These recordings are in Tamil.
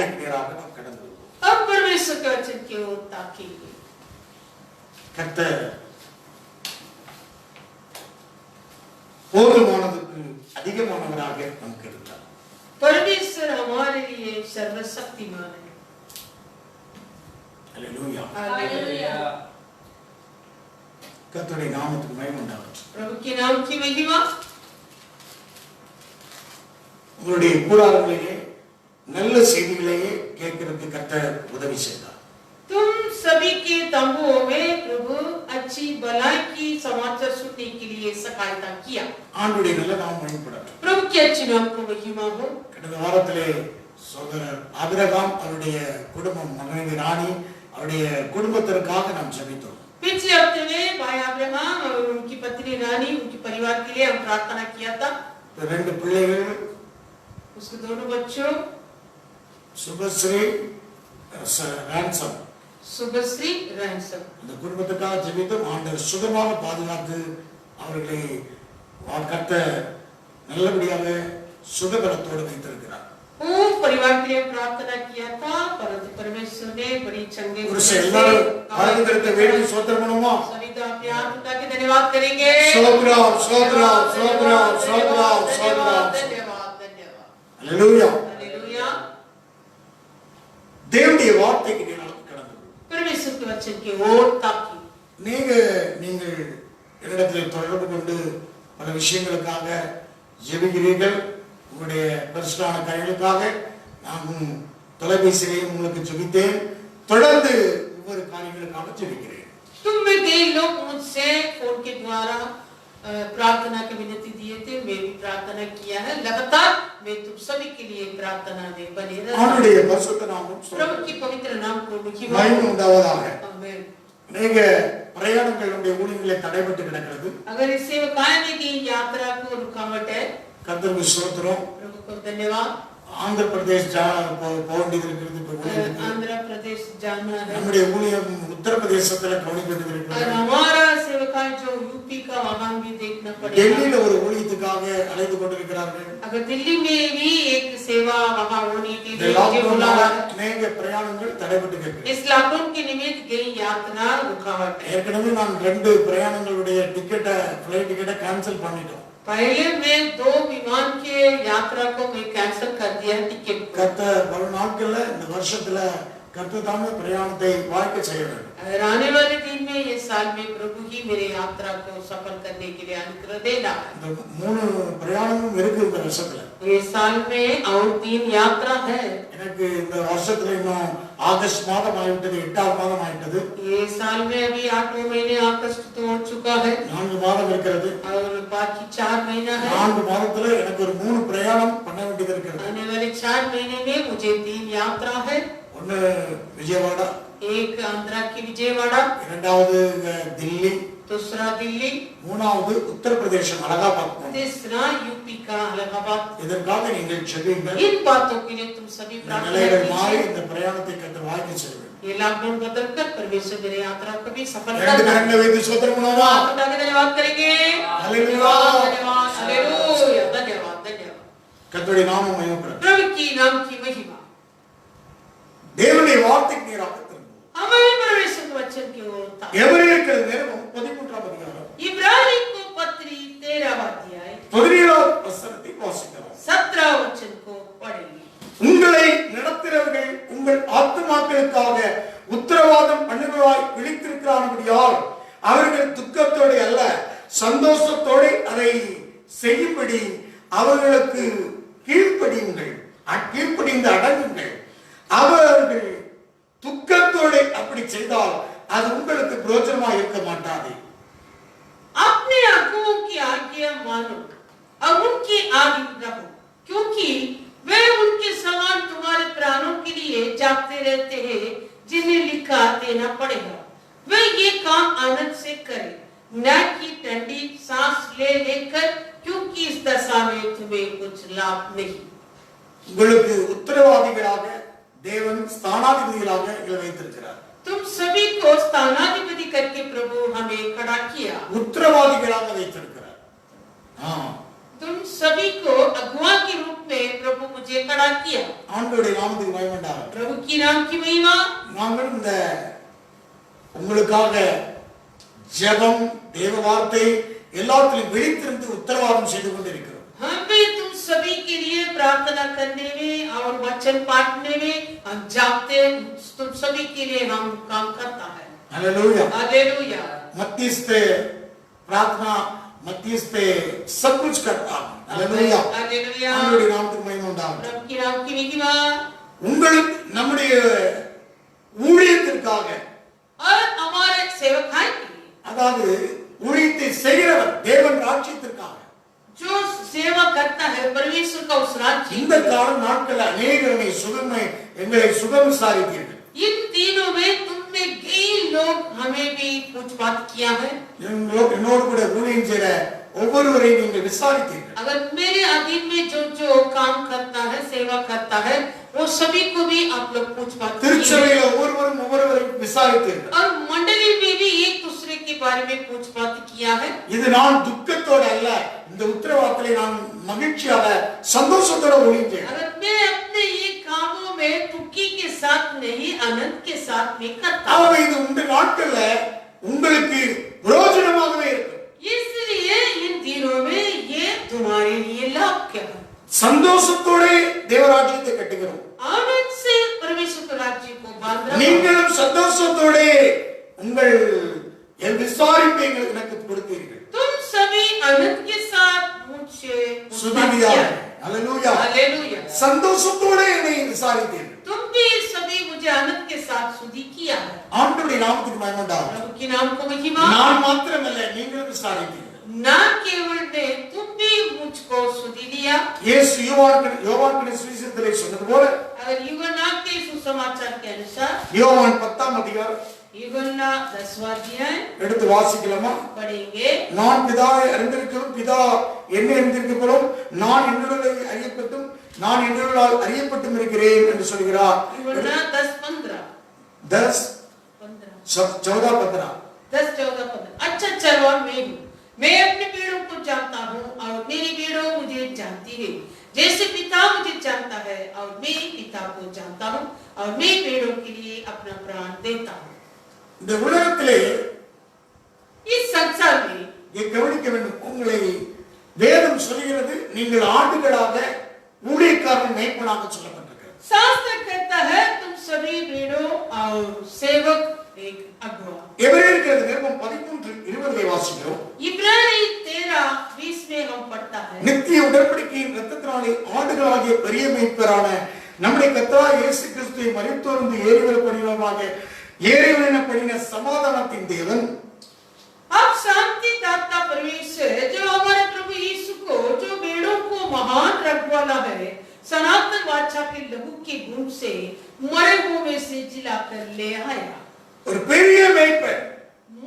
வார்த்தைக்கு நேராக நாம் கடந்து வருவோம். अब परमेश्वर के वचन की ओर ताकेंगे. கர்த்தர் போதுமானதுக்கு அதிகமானவராக நமக்கு இருந்தார். परमेश्वर हमारे लिए सर्वशक्तिमान है. அல்லேலூயா. हालेलुया. கர்த்தருடைய நாமத்துக்கு மகிமை உண்டாகட்டும். प्रभु के नाम की महिमा. உங்களுடைய கூடாரங்களிலே நல்ல செய்திகளையே கேட்கிறதுக்கு கர்த்தர் உதவி செய்தார். तुम सभी के तंबुओं में प्रभु अच्छी भलाई की समाचार सुनने के लिए सहायता किया. ஆண்டவருடைய நல்ல நாமம் மகிமைப்படட்டும். प्रभु के अच्छे नाम को महिमा हो. கடந்த வாரத்திலே சகோதரர் ஆபிரகாம் அவருடைய குடும்பம் மனைவி ராணி அவருடைய குடும்பத்திற்காக நாம் ஜெபித்தோம். पिछले हफ्ते में भाई अब्राहम और उनकी पत्नी रानी उनके परिवार के लिए हम प्रार्थना किया था. ரெண்டு பிள்ளைகள் उसके दोनों बच्चों சுபஸ்ரீ ரான்சம் सुभश्री रैंसम இந்த குடும்பத்துக்காக ஜெபித்தோம். ஆண்டவர் சுகமாக பாதுகாத்து அவர்களை கர்த்தர் நல்லபடியாக சுகபலத்தோடு வைத்திருக்கிறார். वो परिवार के लिए प्रार्थना किया था परंतु परमेश्वर ने बड़ी चंगे से எல்லாரும் ஆராதனை करते வேணும் ஸ்தோத்திரம் பண்ணுமா. सभी तो अपने हाथ उठा के धन्यवाद करेंगे. ஸ்தோத்திரம் ஸ்தோத்திரம் ஸ்தோத்திரம் ஸ்தோத்திரம் ஸ்தோத்திரம் धन्यवाद धन्यवाद. அல்லேலூயா. हालेलुया. தேவனுடைய வார்த்தைக்கு நேராக கடந்து परमेश्वर के वचन की ओर ताकी. நீங்கள் என்னிடத்தில் தொடர்பு கொண்டு பல விஷயங்களுக்காக ஜெபிக்கிறீர்கள். உங்களுடைய பரிசுத்தமான காரியங்களுக்காக நான் தொலைபேசியிலே உங்களுக்கு ஜெபித்தேன். தொடர்ந்து ஒவ்வொரு காரியங்களுக்காக ஜெபிக்கிறேன். तुम में कई लोग मुझसे फोन के द्वारा प्रार्थना की विनती दिए थे. मैं भी प्रार्थना किया है. लगातार मैं तुम सभी के लिए प्रार्थना में बने रहूं. ஆண்டவருடைய பரிசுத்த நாமம் प्रभु की पवित्र नाम को மகிமை உண்டாவதாக. आमीन. நீங்க பிரயாணங்களுடைய ஊழியங்களை தடைபட்டு கிடக்கிறது. अगर इस सेवकाएं में की यात्रा को रुकावट है, கர்த்தருக்கு ஸ்தோத்திரம். प्रभु को धन्यवाद. ஆந்திர பிரதேஷ் போக வேண்டியது இருக்கிறது. இப்போ आंध्र प्रदेश जाना है நம்முடைய ஊழியம் உத்தரப்பிரதேசத்துல கவனிக்க और இருக்கிறது. हमारा सेवकाएं जो यूपी का वहां भी देखना पड़ेगा. டெல்லியில ஒரு ஊழியத்துக்காக அழைத்து கொண்டிருக்கிறார்கள். अगर दिल्ली में भी एक सेवा वहां होने के लिए मुझे बुलाया है. அநேக பிரயாணங்கள் தடைபட்டு கிடக்கிறது. इस लॉकडाउन के निमित्त गई यात्रा रुकावट है. ஏற்கனவே நான் 2 பிரயாணங்களுடைய ஃளைட் டிக்கெட்டை கேன்சல் பண்ணிட்டோம். पहले मैं 2 विमान के यात्रा को मैं कैंसिल कर दिया टिकट. கர்த்தர் பல நாட்கள்ல இந்த வருஷத்துல கர்த்தர் தாமே பிரயாணத்தை வாய்க்க செய்ய வேண்டும். अगर आने वाले दिन में ये साल में प्रभु ही मेरे यात्रा को सफल करने के लिए अनुग्रह देना. இந்த 3 பிரயாணமும் இருக்கு இந்த வருஷத்துல. ये साल में और 3 यात्रा है. எனக்கு இந்த வருஷத்துல இன்னும் ஆகஸ்ட் மாதம் ஆயிட்டது, 8ஆம் மாதம் ஆயிட்டது. ये साल में अभी 8वें महीने अगस्त तो हो चुका है 4 மாதம் இருக்கிறது. और बाकी 4 महीना है. 4 மாதத்துல எனக்கு ஒரு 3 பிரயாணம் பண்ண வேண்டியது இருக்கிறது. आने वाले 4 महीने में मुझे 3 यात्रा है. ஒன்னு விஜயவாடா, एक आंध्रा की विजयवाड़ा, இரண்டாவது दिल्ली, दूसरा दिल्ली, மூணாவது உத்தரப்பிரதேசம் அலகாபாத். तीसरा यूपी का इलाहाबाद. இதற்காக நீங்கள் ஜெபியுங்கள். इन बातों के लिए तुम सभी प्रार्थना कीजिए. இந்த பிரயாணத்தை கர்த்தர் வாய்க்க செய்வார். ये लॉकडाउन बदलकर परमेश्वर मेरे यात्रा को भी सफल இரண்டு करना. கரங்களை வைத்து ஸ்தோத்திரம் பண்ணுவோமா? धन्यवाद करेंगे. हालेलुया. धन्यवाद हालेलुया. धन्यवाद धन्यवाद. கர்த்தருடைய நாமம் மகிமைப்படட்டும். प्रभु की नाम की महिमा. தேவனுடைய வார்த்தைக்கு நேராக திரும்புவோம். हमें परमेश्वर के वचन की ओर ताकि. எபிரேயருக்கு நிருபம் 13ஆம் அதிகாரம் इब्रानी को पत्री 13वां अध्याय 17ஆம் வசனத்தை வாசிக்கலாம். 17 वचन को पढ़ेंगे. உங்களை நடத்துகிறவர்கள் உங்கள் ஆத்துமாக்களுக்காக உத்தரவாதம் பண்ணுவதாய் விழித்திருக்கிறார்களால் அவர்கள் துக்கத்தோடு அல்ல சந்தோஷத்தோடு அதை செய்யும்படி அவர்களுக்கு கீழ்ப்படியுங்கள். கீழ்ப்படிந்து அடங்குங்கள். அவர்கள் துக்கத்தோடு அப்படி செய்தால் அது உங்களுக்கு பிரயோஜனமாக இருக்க மாட்டாது. अपने अगुओं की आज्ञा मानो और उनकी आज्ञा रखो क्योंकि वे उनके समान तुम्हारे प्राणों के लिए जागते रहते हैं जिन्हें लिखा देना पड़ेगा. वे ये काम आनंद से करें न कि ठंडी सांस ले लेकर क्योंकि इस दशा में तुम्हें कुछ लाभ नहीं. உங்களுக்கு உத்தரவாதிகளாக தேவன் ஸ்தானாதிபதிகளாக வைத்திருக்கிறார். तुम सभी को स्थानाधिपति करके प्रभु हमें खड़ा किया. உத்தரவாதிகளாக வைத்திருக்கிறார். तुम सभी को अगुवा के रूप में प्रभु मुझे खड़ा किया। ஆண்டவருடைய நாமத்துக்கு மகிமை உண்டாகட்டும். प्रभु की नाम की महिमा। நாங்கள் இந்த உங்களுக்காக ஜெபம், தேவ வார்த்தை எல்லாத்திலும் விழித்திருந்து உத்தரவாதம் செய்து கொண்டிருக்கிறோம். हम भी तुम सभी के लिए प्रार्थना करने में और वचन बांटने में हम जागते, तुम सभी के लिए हम काम करता है। Hallelujah, hallelujah. मध्यस्थ प्रार्थना, मध्यस्थ सब कुछ करता है। Hallelujah, hallelujah. ஆண்டவருடைய நாமத்துக்கு மகிமை உண்டாகட்டும். प्रभु की नाम की महिमा। உங்களுக்கு நம்முடைய ஊழியத்திற்காக, और हमारे सेवकाई के लिए, அதாவது ஊழியத்தை செய்கிறவர் தேவன் ராஜ்யத்திற்காக, जो सेवा करता है परमेश्वर का उस राज्य, இந்த கால நாட்கள் அநேகரை எங்களை சுகம் விசாரித்தீர்கள். इन दिनों में तुमने कई लोग हमें भी पूछताछ किया है। என்னோடு கூட ஊழியம் செய்கிற ஒவ்வொருவரையும் நீங்கள் விசாரித்தீர்கள். अगर मेरे अधीन में जो जो काम करता है, सेवा करता है, वो सभी को भी आप लोग पूछताछ किए। திருச்சபையில் ஒவ்வொருவரையும் விசாரித்தீர்கள். और मंडली में भी एक दूसरे के बारे में पूछताछ किया है। இது நான் துக்கத்தோட அல்ல, இந்த உத்தரவாதத்தை நான் மகிழ்ச்சியாக சந்தோஷத்தோட ஊழியம் செய்கிறேன். अगर मैं अपने ये कामों में दुखी के साथ नहीं, आनंद के साथ में करता हूँ, ஆகவே இது உங்கள் நாட்கள்ல உங்களுக்கு பிரயோஜனமாகவே இருக்கும். इसलिए इन दिनों में ये तुम्हारे लिए लाभ क्या है। சந்தோஷத்தோட தேவராஜ்யத்தை கட்டுகிறோம். आनंद से परमेश्वर के राज्य को बांध रहा। நீங்களும் சந்தோஷத்தோட உங்கள் விசாரிப்பை எனக்கு கொடுத்தீர்கள். तुम सभी आनंद के साथ मुझसे சுதியா, हालेलुया, हालेलुया। சந்தோஷத்தோட என்னை விசாரித்தீர்கள். तुम भी सभी मुझे आनंद के साथ सुधी किया है। ஆண்டவருடைய நாமத்துக்கு மகிமை உண்டாகட்டும். प्रभु की नाम को महिमा। நான் மாத்திரமல்ல, நீங்களும் விசாரித்தீர்கள். ना केवल मैं, तुम भी मुझको सुधी लिया। இயேசு யோவான் சுவிசேஷத்திலே சொன்னது போல, अगर यूहन्ना के सुसमाचार के अनुसार, யோவான் 10ஆம் அதிகாரம் यूहन्ना 10वां अध्याय எடுத்து வாசிக்கலாமா? पढ़ेंगे। நான் பிதாவை அறிந்திருக்கிறோம், பிதா என்னை அறிந்திருக்கிறோம், நான் என்னுடைய அறியப்பட்டும் நான் என்னுள்ளால் அறியப்பட்டும் இருக்கிறேன் என்று சொல்கிறார். यूहन्ना 10:15 14 10-14 अच्छा चरवाहा मैं हूँ, मैं अपने भेड़ों को जानता हूँ और मेरी भेड़ों मुझे जानती है, जैसे पिता मुझे जानता है और मैं पिता को जानता हूँ और मैं भेड़ों के लिए अपना प्राण देता हूँ। இந்த உலகத்திலே इस संसार में கவனிக்க வேண்டும், உங்களை வேதம் சொல்கிறது நீங்கள் ஆண்டுகளாக ஊழியக்காரன் மேய்ப்பனாக சொல்லப்பட்டிருக்கிறது. शास्त्र कहता है तुम सभी भेड़ों और सेवक एक अगुआ। எபிரேயர் நிருபம் 13:20 வாசிக்கிறோம். इब्रानी 13:20 में हम पढ़ता है, நித்திய உடன்படிக்கையின் இரத்தத்தினாலே ஆண்டுகளாகிய பெரிய மேய்ப்பரான நம்முடைய கர்த்தராகிய இயேசு கிறிஸ்துவை மரித்தோர்ந்து ஏறிவரின சமாதானத்தின் தேவன், अब शांति दाता परमेश्वर जो हमारे प्रभु यीशु को, जो भेड़ों को महान रखवाला है, सनातन वाचा के लहू के गुण से मरे हुए में से जिलाकर ले आया। ஒரு பெரிய மேய்ப்பன்,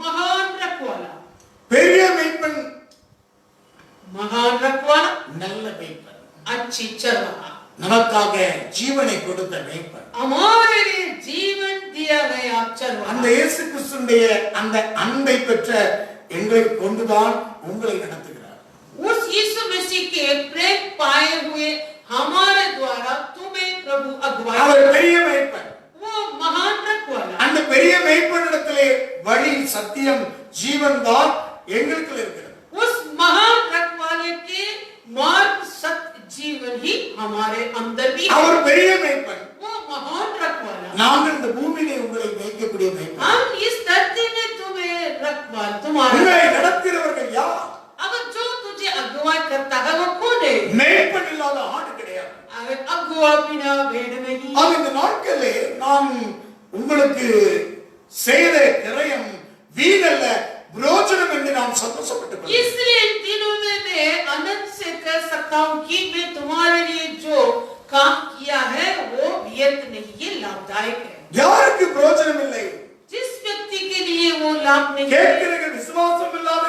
महान रखवाला, பெரிய மேய்ப்பன், महान रखवाला, நல்ல மேய்ப்பன், अच्छी चरवाहा, நமக்காக ஜீவனை கொடுத்த மேய்ப்பன், हमारे लिए जीवन दिया गया चरवाहा। அந்த இயேசு கிறிஸ்துவினுடைய அந்த அன்பை பெற்ற எங்களை கொண்டுதான் உங்களை நடத்துகிறார். उस यीशु मसीह के प्रेम पाए हुए हमारे द्वारा तुम्हें प्रभु अगुवाई। அவர் பெரிய மேய்ப்பன், वो महान रखवाला, அந்த பெரிய மேய்ப்பனிடத்திலே வழி, சத்தியம், ஜீவன் தான் எங்களுக்கு இருக்கிறது. उस महान रखवाले के मार्ग, सत्य, जीवन ही हमारे अंदर भी है। அவர் பெரிய மேய்ப்பன், वो महान रखवाला, நாங்கள் இந்த பூமியிலே உங்களை மேய்க்கக்கூடிய மேய்ப்பன். हम इस धरती में तुम्हें रखवाल, तुम्हारा உங்களை நடத்துகிறவர்கள் யார்? अगर जो तुझे अगुवाई करता है वो कौन है? மேய்ப்பன் இல்லாத ஆடு கிடையாது. अगर अगुवा बिना भेड़ नहीं। ஆக இந்த நாட்களிலே நாம் உங்களுக்கு செய்த கிரயம் வீணல்ல, பிரயோஜனம் என்று நாம் சந்தோஷப்பட்டுக் கொள்கிறோம். इसलिए इन दिनों में मैं आनंद से कह सकता हूँ कि मैं तुम्हारे लिए जो काम किया है वो व्यर्थ नहीं, ये लाभदायक है। யாருக்கு பிரயோஜனம் இல்லை? जिस व्यक्ति के लिए वो लाभ नहीं है, கேட்கிறவர்கள் விசுவாசம் இல்லாத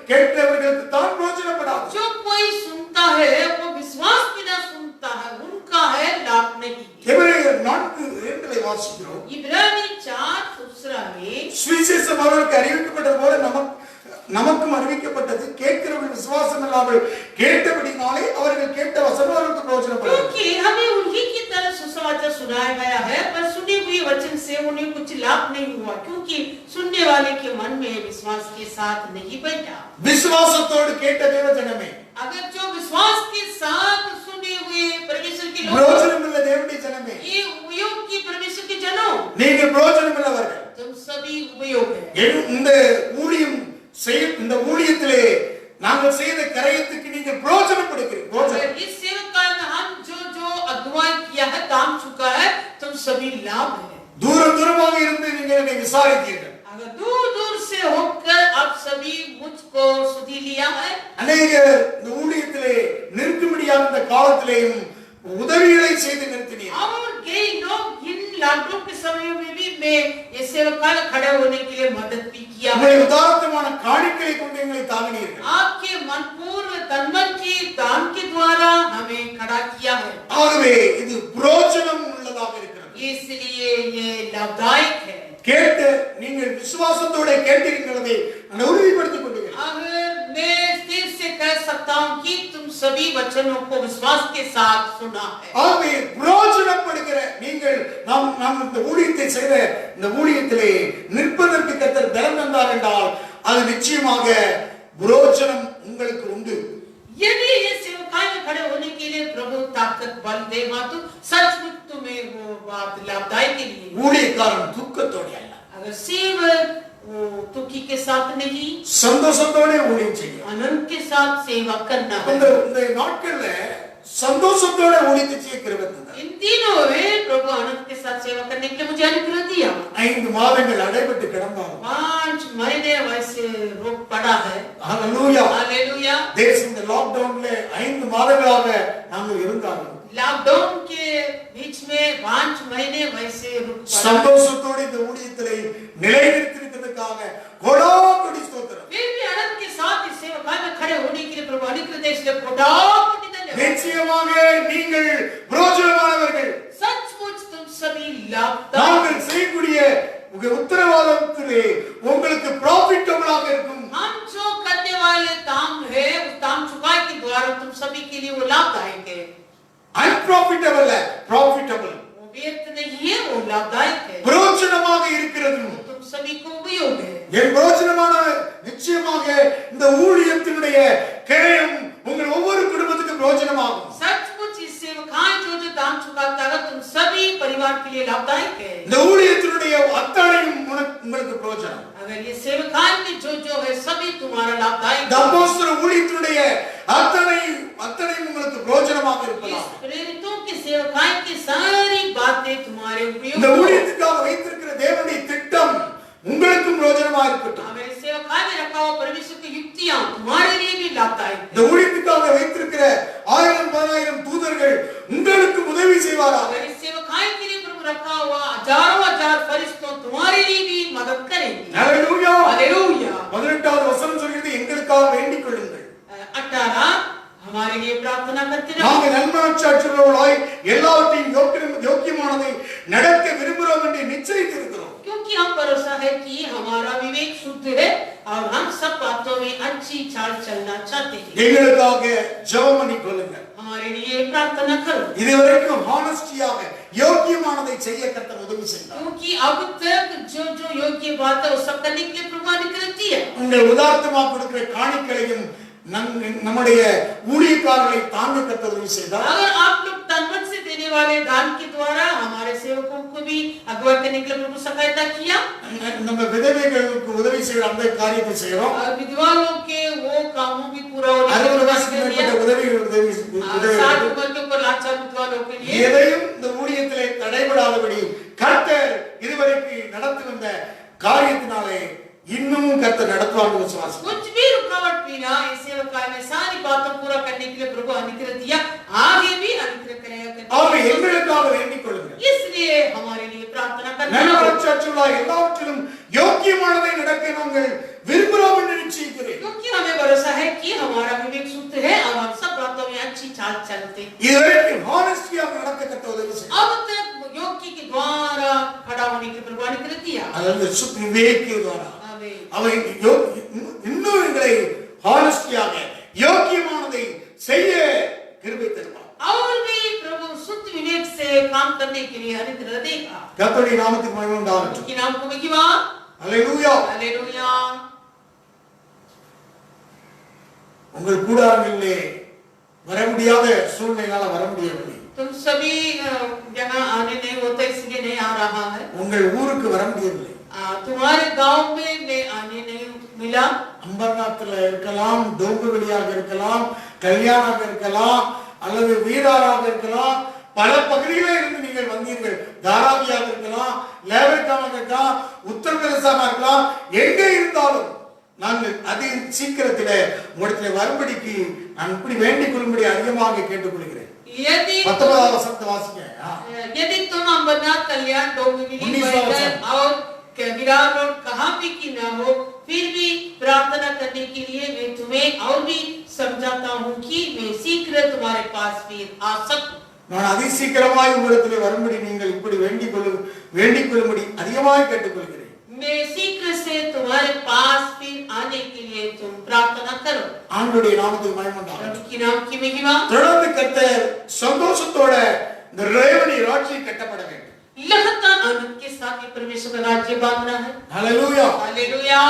கேட்கிறவர்களுக்கு தான் பிரயோஜனப்படாது. जो कोई सुनता है वो विश्वास बिना सुनता है, उनका है लाभ नहीं। எபிரேயர் 4:2 வாசிக்கிறோம். इब्रानी 4:2 में சுவிசேஷம் அவர்களுக்கு அறிவிக்கப்பட்டது போல நமக்கும் அறிவிக்கப்பட்டது. கேட்கிறவர்கள் விசுவாசம் இல்லாமல் கேட்டபடினாலே அவர்கள் கேட்ட வசனம் அவர்களுக்கு பிரயோஜனப்படும். क्योंकि हमें उन्हीं की तरह सुसमाचार सुनाया गया है, पर सुने हुए वचन से उन्हें कुछ लाभ नहीं हुआ, क्योंकि सुनने वाले के मन में विश्वास के साथ नहीं बैठा. விசுவாசத்தோடு கேட்ட தேவ ஜனமே, अगर जो विश्वास के साथ सुने हुए परमेश्वर के लोग, பிரயோஜனமுள்ள தேவனுடைய ஜனமே, ये उपयोग की परमेश्वर के जनों, நீங்கள் பிரயோஜனமுள்ளவர்கள். तुम सभी उपयोग है. இந்த ஊழியம் இந்த ஊழியத்திலே நாங்கள் செய்த கரையத்துக்கு நீங்கள் பிரயோஜனப்படுகிறீர்கள். अगर इस सेवकाई में हम जो अगुवाई किया है, काम चुका है, तुम सभी लाभ है. தூரமாக இருந்து நீங்கள் என்னை விசாரித்தீர்கள். अगर दूर से होकर आप सभी मुझको सुधी लिया है. அநேகர் இந்த ஊழியத்திலே நிற்கும்படியாக இந்த காலத்திலேயும் உதவிகளை செய்து நிறுத்தினீர்கள். और कई लोग इन लॉकडाउन के समय में भी मैं ये सेवकाई खड़े होने के लिए मदद भी किया है. உங்களுடைய உதாரணமான காணிக்கையை கொண்டு எங்களை தாங்கினீர்கள். आपके मनपूर्व तन्मन की दान के द्वारा हमें खड़ा किया है. ஆகவே இது பிரயோஜனம் உள்ளதாக இருக்கிறது. इसलिए ये लाभदायक है. கேட்டு நீங்கள் விசுவாசத்தோட கேட்டிருக்கிறதை நான் உறுதிப்படுத்திக் கொள்கிறேன். अगर मैं स्थिर से कह सकता हूं कि तुम सभी वचनों को विश्वास के साथ सुना है. ஆகவே பிரயோஜனப்படுகிற நீங்கள் நாம் இந்த ஊழியத்தை செய்த இந்த ஊழியத்திலே நிற்பதற்கு கர்த்தர் பலம் தந்தார் என்றால் அது நிச்சயமாக பிரயோஜனம் உங்களுக்கு உண்டு. यदि ये सेवकाई में खड़े होने के लिए प्रभु ताकत बल देगा तो सचमुच तुम्हें वो बात लाभदायक के लिए. ஊழியக்காரன் துக்கத்தோட அல்ல, अगर सेवक वो दुखी के साथ नहीं, சந்தோஷத்தோட ஊழியம் செய்யும். आनंद के साथ सेवा करना है. இந்த நாட்கள்ல சந்தோஷத்தோட ஊழியத்தை செய்ய கிருபை தந்தார். इन दिनों में प्रभु आनंद के साथ सेवा करने के लिए मुझे अनुग्रह दिया. 5 மாதங்கள் அடைபட்டு கிடந்தாலும் 5 महीने वैसे रोक पड़ा है. ஹalleluya, हालेलुया. தேசம் இந்த லாக்டவுன்ல 5 மாதங்களாக நாங்கள் இருந்தாலும் लॉकडाउन के बीच में 5 महीने वैसे रुक पड़ा. சந்தோஷத்தோட இந்த ஊழியத்திலே நிலைநிறுத்திருக்கிறதுக்காக கோடாகோடி ஸ்தோத்திரம். फिर भी आनंद के साथ इस सेवकाई में खड़े होने के लिए प्रभु अनुग्रह दे, इसलिए कोटि धन्यवाद. நிச்சயமாக நீங்கள் பிரயோஜனமானவர்கள். सचमुच तुम सभी लाभदायक. நாங்கள் செய்யக்கூடிய உங்க உத்தரவாதத்திலே உங்களுக்கு ப்ராஃபிட்டபிளாக இருக்கும். हम जो करने वाले काम है, उस काम चुकाई के द्वारा तुम सभी के लिए वो लाभदायक है. அன்ப்ராஃபிட்டபிள் அல்ல, ப்ராஃபிட்டபிள். वो व्यर्थ नहीं है, वो लाभदायक है. பிரயோஜனமாக இருக்கிறது. तुम सभी को उपयोग है. என் பிரயோஜனமான நிச்சயமாக இந்த ஊழியத்தினுடைய கிரயம் உங்கள் ஒவ்வொரு குடும்பத்துக்கும் பிரயோஜனமாகும். सचमुच इस सेवकाई जो दाम चुकाता है, तुम सभी परिवार के लिए लाभदायक है. இந்த ஊழியத்தினுடைய அத்தனையும் உங்களுக்கு பிரயோஜனம். अगर ये सेवकाई में जो है सभी तुम्हारा लाभदायक. அப்போஸ்தல ஊழியத்தினுடைய அத்தனையும் உங்களுக்கு பிரயோஜனமாக இருக்கலாம். इस प्रेरितों की सेवकाई की सारी बातें तुम्हारे उपयोग. இந்த ஊழியத்துக்காக வைத்திருக்கிற தேவனுடைய திட்டம் உங்களுக்கும் பிரயோஜனமாக இருக்கட்டும். हमारे सेवकाई में रखा हुआ परमेश्वर की युक्तियां तुम्हारे लिए भी लाभदायक. இந்த ஊழியத்துக்காக வைத்திருக்கிற 1000-1000 தூதர்கள் உங்களுக்கு உதவி செய்வாரா? अगर इस सेवकाई के लिए प्रभु रखा हुआ हजारों हजार फरिश्तों तुम्हारे लिए भी मदद करेंगे. ஹalleluya. हालेलुया. 18வது வசனம் சொல்கிறது எங்களுக்காக வேண்டிக் கொள்ளுங்கள். 18 हमारे लिए प्रार्थना करते रहो. நாங்கள் நன்மனச்சாட்சியுள்ளவர்களாய் எல்லாவற்றையும் யோக்கியமானதை நடக்க விரும்புகிறோம் என்று நிச்சயித்திருக்கிறோம். क्योंकि हम भरोसा है कि हमारा विवेक शुद्ध है और हम सब बातों में अच्छी चाल चलना चाहते हैं. எங்களுக்காக ஜெபம் பண்ணிக் கொள்ளுங்கள். हमारे लिए प्रार्थना करो. இதுவரைக்கும் ஹானஸ்டியாக யோக்கியமானதை செய்ய கர்த்தர் உதவி செய்தார். क्योंकि अब तक जो योग्य बात है वो सब करने के लिए प्रभु अनुग्रह दिया. உங்கள் உதார்த்தமாக கொடுக்கிற காணிக்கையும் நம்முடைய ஊழியக்காரர்களை தாங்க கர்த்தர் உதவி செய்தார். अगर आप लोग तन मन से देने वाले दान के द्वारा हमारे सेवकों को भी अगुवाई करने के लिए प्रभु सहायता किया. நம்ம விதவைகளுக்கு உதவி செய்யற அந்த காரியத்தை செய்றோம். और विधवा लोग के वो कामों भी पूरा होने 60 வயசுக்கு மேற்பட்ட உதவி 60 उम्र के ऊपर लाचार विधवा लोग के लिए எதையும் இந்த ஊழியத்திலே தடைபடாதபடி கர்த்தர் இதுவரைக்கும் நடத்தி வந்த காரியத்தினாலே இன்னமும் கர்த்தர் நடத்துவார்னு விசுவாசம். कुछ भी रुकावट बिना इस सेवकाई में सारी बातों पूरा करने के लिए प्रभु अनुग्रह दिया, आगे भी अनुग्रह करेगा. ஆமென். எங்களுக்காக வேண்டிக் கொள்ளுங்கள். इसलिए हमारे लिए प्रार्थना करना. நன்மனச்சாட்சியுள்ள எல்லாவற்றிலும் யோக்கியமானதை நடக்க நாங்கள் விரும்புகிறோம் என்று நிச்சயிக்கிறேன். क्योंकि हमें भरोसा है कि हमारा विवेक शुद्ध है और हम सब बातों में अच्छी चाल चलते. இதுவரைக்கும் ஹானஸ்டியாக நடக்க கர்த்தர் உதவி செய்தார். अब तक योग्य के द्वारा खड़ा होने के प्रभु अनुग्रह दिया. அதாவது விவேக் द्वारा आमीन. அவன் இன்னும் ஆனஸ்டியாக யோக்கியமானதை செய்ய கிருபை தருவார். और भी प्रभु शुद्ध विवेक से काम करने के लिए अनुग्रह देगा. கர்த்தருடைய நாமத்துக்கு மகிமை உண்டாகட்டும். उनके नाम को महिमा. அல்லேலூயா. हालेलुया. உங்கள் கூடாரங்களிலே வர முடியாத சூழ்நிலையால வர முடியவில்லை. तुम सभी यहाँ आने नहीं होता इसलिए नहीं आ रहा है. உங்கள் ஊருக்கு வர முடியவில்லை. तुम्हारे गांव में मैं आने नहीं मिला. அம்பர்நாத்ல இருக்கலாம், டோம்புவெளியாக இருக்கலாம், கல்யாணாக இருக்கலாம், அல்லது வீடாராக இருக்கலாம், பல பகுதிகளில் இருந்து நீங்கள் வந்தீர்கள். தாராவியாக இருக்கலாம், லேவர்காமாக இருக்கலாம், உத்தரப்பிரதேசமாக இருக்கலாம், எங்கே இருந்தாலும் நாங்கள் அதி சீக்கிரத்தில் உங்களிடத்தில் வரும்படிக்கு நான் இப்படி வேண்டிக் கொள்ளும்படி அதிகமாக கேட்டுக்கொள்கிறேன். यदि तुम अमरनाथ कल्याण डोंबिवली और विरार रोड कहाँ भी की ना हो, फिर भी प्रार्थना करने के लिए मैं तुम्हें और भी समझाता हूँ कि मैं शीघ्र तुम्हारे पास फिर आ सकूं. நான் அதி சீக்கிரமாய் உங்களிடத்தில் வரும்படி நீங்கள் இப்படி வேண்டிக் கொள்ளும்படி அதிகமாக கேட்டுக்கொள்கிறேன். मैं शीघ्र से तुम्हारे पास फिर आने के लिए तुम प्रार्थना करो. ஆண்டவருடைய நாமத்துக்கு மகிமை உண்டாகட்டும். प्रभु के नाम की महिमा. தொடர்ந்து கர்த்தர் சந்தோஷத்தோட இந்த தேவனுடைய ராஜ்யம் கட்டப்பட வேண்டும். लगातार आनंद के साथ ये परमेश्वर का राज्य बांधना है. हालेलुया. हालेलुया.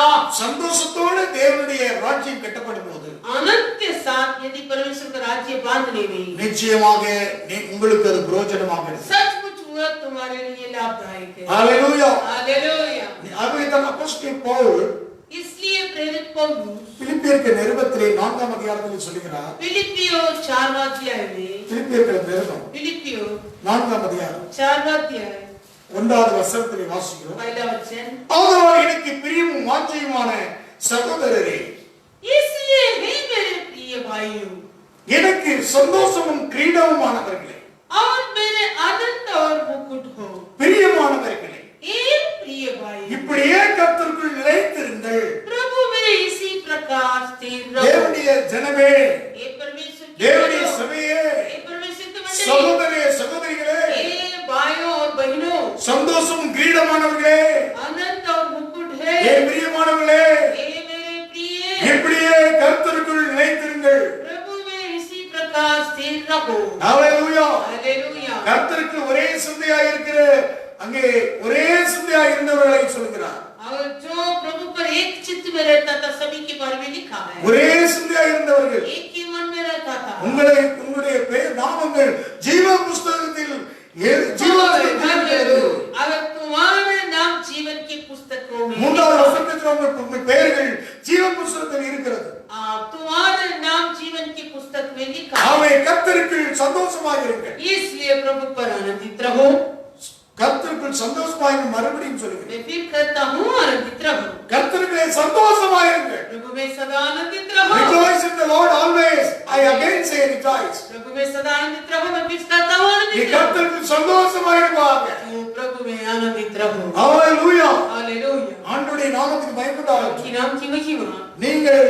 சந்தோஷத்தோட தேவனுடைய ராஜ்யம் கட்டப்படும்போது आनंद के साथ यदि परमेश्वर का राज्य बांधने में நிச்சயமாக உங்களுக்கு அது பிரயோஜனமாக இருக்கும். सचमुच हुआ तुम्हारे लिए लाभदायक है. हालेलुया. हालेलुया. ஆகவேதான் அப்போஸ்தலன் பவுல் इसलिए प्रेरित पौलुस பிலிப்பியருக்கு நிருபத்திலே 4ஆம் அதிகாரத்தில் சொல்கிறார். फिलिपियो 4वां अध्याय में பிலிப்பியருக்கு நிருபம் फिलिपियो 4ஆம் அதிகாரம் 4वां अध्याय 1வது வசனத்திலே வாசிக்கிறோம். पहला वचन. ஆதலால் எனக்கு பிரியமும் வாஞ்சையுமான சகோதரரே, इसलिए हे मेरे प्रिय भाइयों, எனக்கு சந்தோஷமும் கிரீடமுமானவர்களே, और मेरे आनंद और मुकुट हो. பிரியமானவர்களே, ए प्रिय भाई, இப்படியே கர்த்தருக்குள் நிலைத்திருங்கள். प्रभु में इसी प्रकार स्थिर रहो. தேவனுடைய ஜனமே, हे परमेश्वर की தேவனுடைய बहनों, சபையே, हे परमेश्वर की मंडली, சகோதரரே சகோதரிகளே, हे भाइयों और बहनों, சந்தோஷமும் கிரீடமானவர்களே, आनंद और मुकुट है. என் பிரியமானவர்களே, हे मेरे प्रिय, இப்படியே கர்த்தருக்குள் நிலைத்திருங்கள். प्रभु में इसी प्रकार स्थिर रहो. ஹalleluya. हालेलुया. கர்த்தருக்கு ஒரே சிந்தையாக இருக்கிற அங்கே ஒரே சிந்தையாக இருந்தவர்களை சொல்கிறார். और जो प्रभु पर एक चित्त में रहता था सभी के बारे में लिखा है. ஒரே சிந்தையாக இருந்தவர்கள் एक ही मन में रहता था. உங்களுடைய பெயர் நாமங்கள் ஜீவ புஸ்தகத்தில் अगर तुम्हारे नाम जीवन की पुस्तकों में 3வது வசனத்தில் உங்கள் பெயர்கள் ஜீவ புஸ்தகத்தில் இருக்கிறது. तुम्हारे नाम जीवन की पुस्तक में लिखा है. ஆமே கர்த்தருக்குள் சந்தோஷமாக இருங்கள். इसलिए प्रभु पर आनंदित रहो. கர்த்தருக்குள் சந்தோஷமாக மறுபடியும் சொல்கிறேன். मैं फिर कहता हूँ आनंदित रहो. கர்த்தருக்குள்ளே சந்தோஷமாக இருங்கள். प्रभु में सदा आनंदित रहो. Rejoice in the Lord always. I again say rejoice. प्रभु में सदा आनंदित रहो. मैं फिर कहता हूँ आनंदित रहो. கர்த்தருக்குள் சந்தோஷமாக இருப்பாங்க. प्रभु में आनंदित रहो. ஹalleluya. हालेलुया. ஆண்டவருடைய நாமத்துக்கு மகிமையுண்டாகட்டும். की नाम की महिमा. நீங்கள்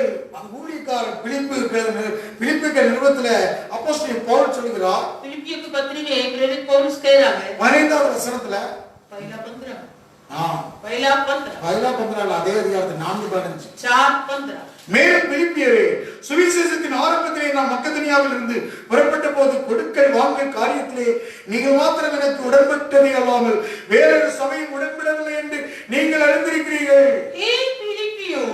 ஊழியக்காரர் பிலிப்பியர் நிருபத்திலே அப்போஸ்தலன் பவுல் சொல்கிறார். फिलिपियों की पत्री में प्रेरित पौलुस कह रहा है 15வது வசனத்துல पहला 15 அதே அதிகாரத்தில் 4:15 4:15 மேலும் பிலிப்பியரே, சுவிசேஷத்தின் ஆரம்பத்திலே நான் மக்கெதோனியாவில் இருந்து புறப்பட்ட போது கொடுக்கல் வாங்கல் காரியத்திலே நீங்கள் மாத்திரம் எனக்கு உடன்பட்டதே அல்லாமல் வேறொரு சபையும் உடன்படவில்லை என்று நீங்கள் அறிந்திருக்கிறீர்கள். हे फिलिपियों,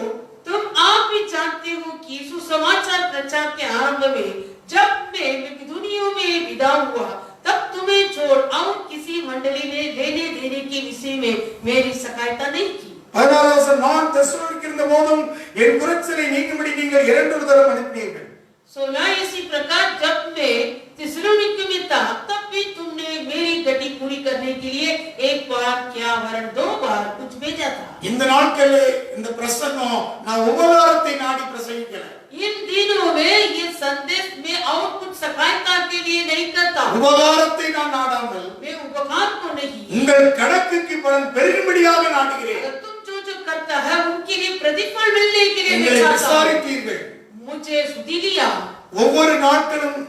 तुम आप भी जानते हो कि सुसमाचार प्रचार के आरंभ में जब मैं मकिदुनिया में विदा हुआ तब तुम्हें छोड़ और किसी मंडली ने लेने देने के विषय में मेरी सहायता नहीं की. 16 நான் தெசலோனிக்கேயில் இருந்த போதும் என் குறைச்சலை நீக்கும்படி நீங்கள் 2 தடவை அனுப்பினீர்கள். 16 इसी प्रकार जब मैं थिस्सलुनीके में था तब भी तुमने मेरी घटी पूरी करने के लिए एक बार क्या वरन 2 बार कुछ भेजा था. இந்த நாட்களிலே இந்த பிரசங்கம் நான் உபகாரத்தை நாடி பிரசங்கிக்கல. इन दिनों में ये संदेश में और कुछ सहायता के लिए नहीं करता. உபகாரத்தை நான் நாடாமல் मैं उपकार को नहीं, உங்கள் கணக்குக்கு பலன் பெருகும்படியாக நாடுகிறேன். अगर तुम जो करता है उनके लिए प्रतिफल मिलने के लिए எங்களை नहीं चाहता. விசாரித்தீர்கள். मुझे सुधी लिया. ஒவ்வொரு நாட்களும்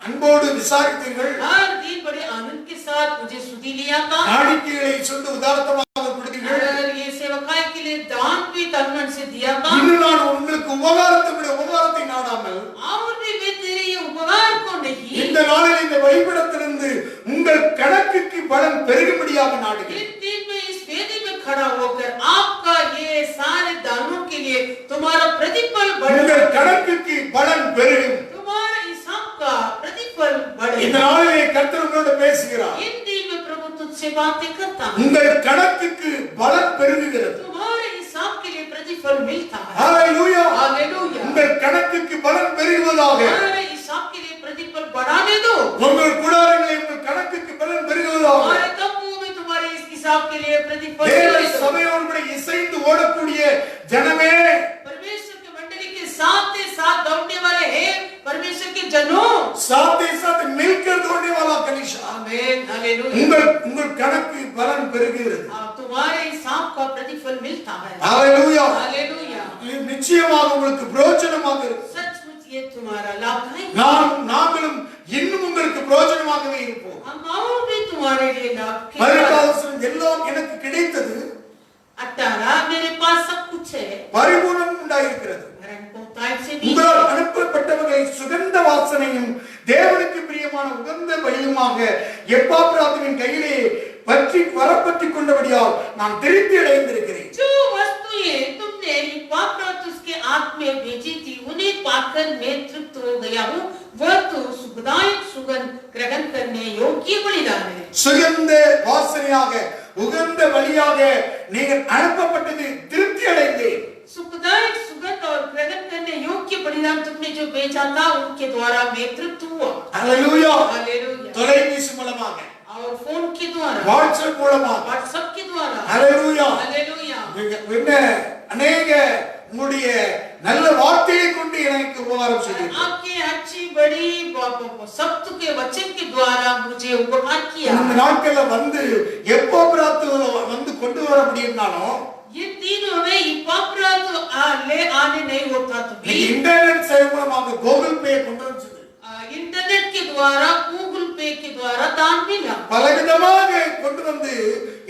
அன்போடு விசாரித்தீர்கள். हर दिन बड़े आनंद के साथ मुझे सुधी लिया था. காணிக்கைகளை சொந்த உதாரணமாக கொடுத்தீர்கள். और ये सेवकाई के लिए दान भी तन मन से दिया था. இன்னும் நான் உங்களுக்கு உபகாரத்தை விட உபகாரம் சொல்லும்படியாக நாடுகிறேன். इन दिन में इस वेदी में खड़ा होकर आपका ये सारे दानों के लिए तुम्हारा प्रतिफल உங்கள் बढ़े, கணக்குக்கு பலன் பெருகும். तुम्हारे हिसाब का प्रतिफल बढ़े। இந்த நாளிலே கர்த்தர் உங்களோடு பேசுகிறார். इन दिन में प्रभु तुझसे बातें करता है, உங்கள் கணக்குக்கு பலன் பெருகுகிறது. तुम्हारे हिसाब के लिए प्रतिफल मिलता है। ஹalleluya. हालेलुया। உங்கள் கணக்குக்கு பலன் பெருகுவதாக. तुम्हारे हिसाब के लिए प्रतिफल बढ़ाने दो। உங்கள் கூடாரங்களில் உங்கள் கணக்குக்கு பலன் பெருகுவதாக. तुम्हारे तंबू में तुम्हारे इस हिसाब के लिए प्रतिफल தேவ मिले दो। சபையோடு கூட இசைந்து ஓடக்கூடிய ஜனமே, परमेश्वर की मंडली के साथ दौड़ने वाले हैं परमेश्वर के जनों, साथ ही साथ मिलकर दौड़ने वाला कलीसिया, आमीन, हालेलुया। உங்கள் கணக்கு பலன் பெருகுகிறது. तुम्हारे हिसाब का प्रतिफल मिलता है। ஹalleluya. हालेलुया। இது நிச்சயமாக உங்களுக்கு பிரயோஜனமாக இருக்கும். सचमुच ये तुम्हारा लाभदायक है। நாங்களும் இன்னும் உங்களுக்கு பிரயோஜனமாகவே இருப்போம். हम और भी तुम्हारे लिए लाभ के மறுகாலத்தில் எல்லாம் எனக்கு கிடைத்தது, 18 मेरे पास सब कुछ है, பரிபூரணம் உண்டாயிருக்கிறது. भरण पोताई से भी உங்களால் அனுப்பப்பட்டவர்களை சுகந்த வாசனையும் தேவனுக்கு பிரியமான உகந்த பலியுமாக எப்பாப்ராத்துவின் கையிலே வரப்பற்றி கொண்டபடியால் நான் திருப்தி அடைந்திருக்கிறேன். जो वस्तुएं तुमने इपाफ्रातुस के हाथ में भेजी थी उन्हें पाकर मैं तृप्त हो गया हूँ। वह तो सुखदायक सुगंध ग्रहण करने योग्य बलिदान है। சுகந்த வாசனையாக உகந்த பலியாக நீங்கள் அனுப்பப்பட்டது திருப்தி அடைந்தேன். सुखदायक सुगंध और ग्रहण करने योग्य बलिदान तुमने जो भेजा था उनके द्वारा मैं तृप्त हुआ। ஹalleluya. हालेलुया। தொலைபேசி மூலமாக, और फोन के द्वारा, வாட்ஸ்அப் மூலமாக, व्हाट्सएप के द्वारा, ஹalleluya. हालेलुया। என்ன अनेक உங்களுடைய நல்ல வார்த்தையை கொண்டு எனக்கு உபகாரம் செய்தீர்கள். आपके अच्छी बड़ी सत्य के वचन के द्वारा मुझे उपकार किया। இந்த நாட்கள்ல வந்து எப்பாப்ராத்துல வந்து கொண்டு வர முடியும்னாலும் ये तीनों में इपाफ्रात ले आने नहीं होता तो भी இன்டர்நெட் சேவை மூலமாக கூகுள் பே கொண்டு வந்துச்சு. इंटरनेट के द्वारा गूगल पे के द्वारा दान मिला। பலவிதமாக கொண்டு வந்து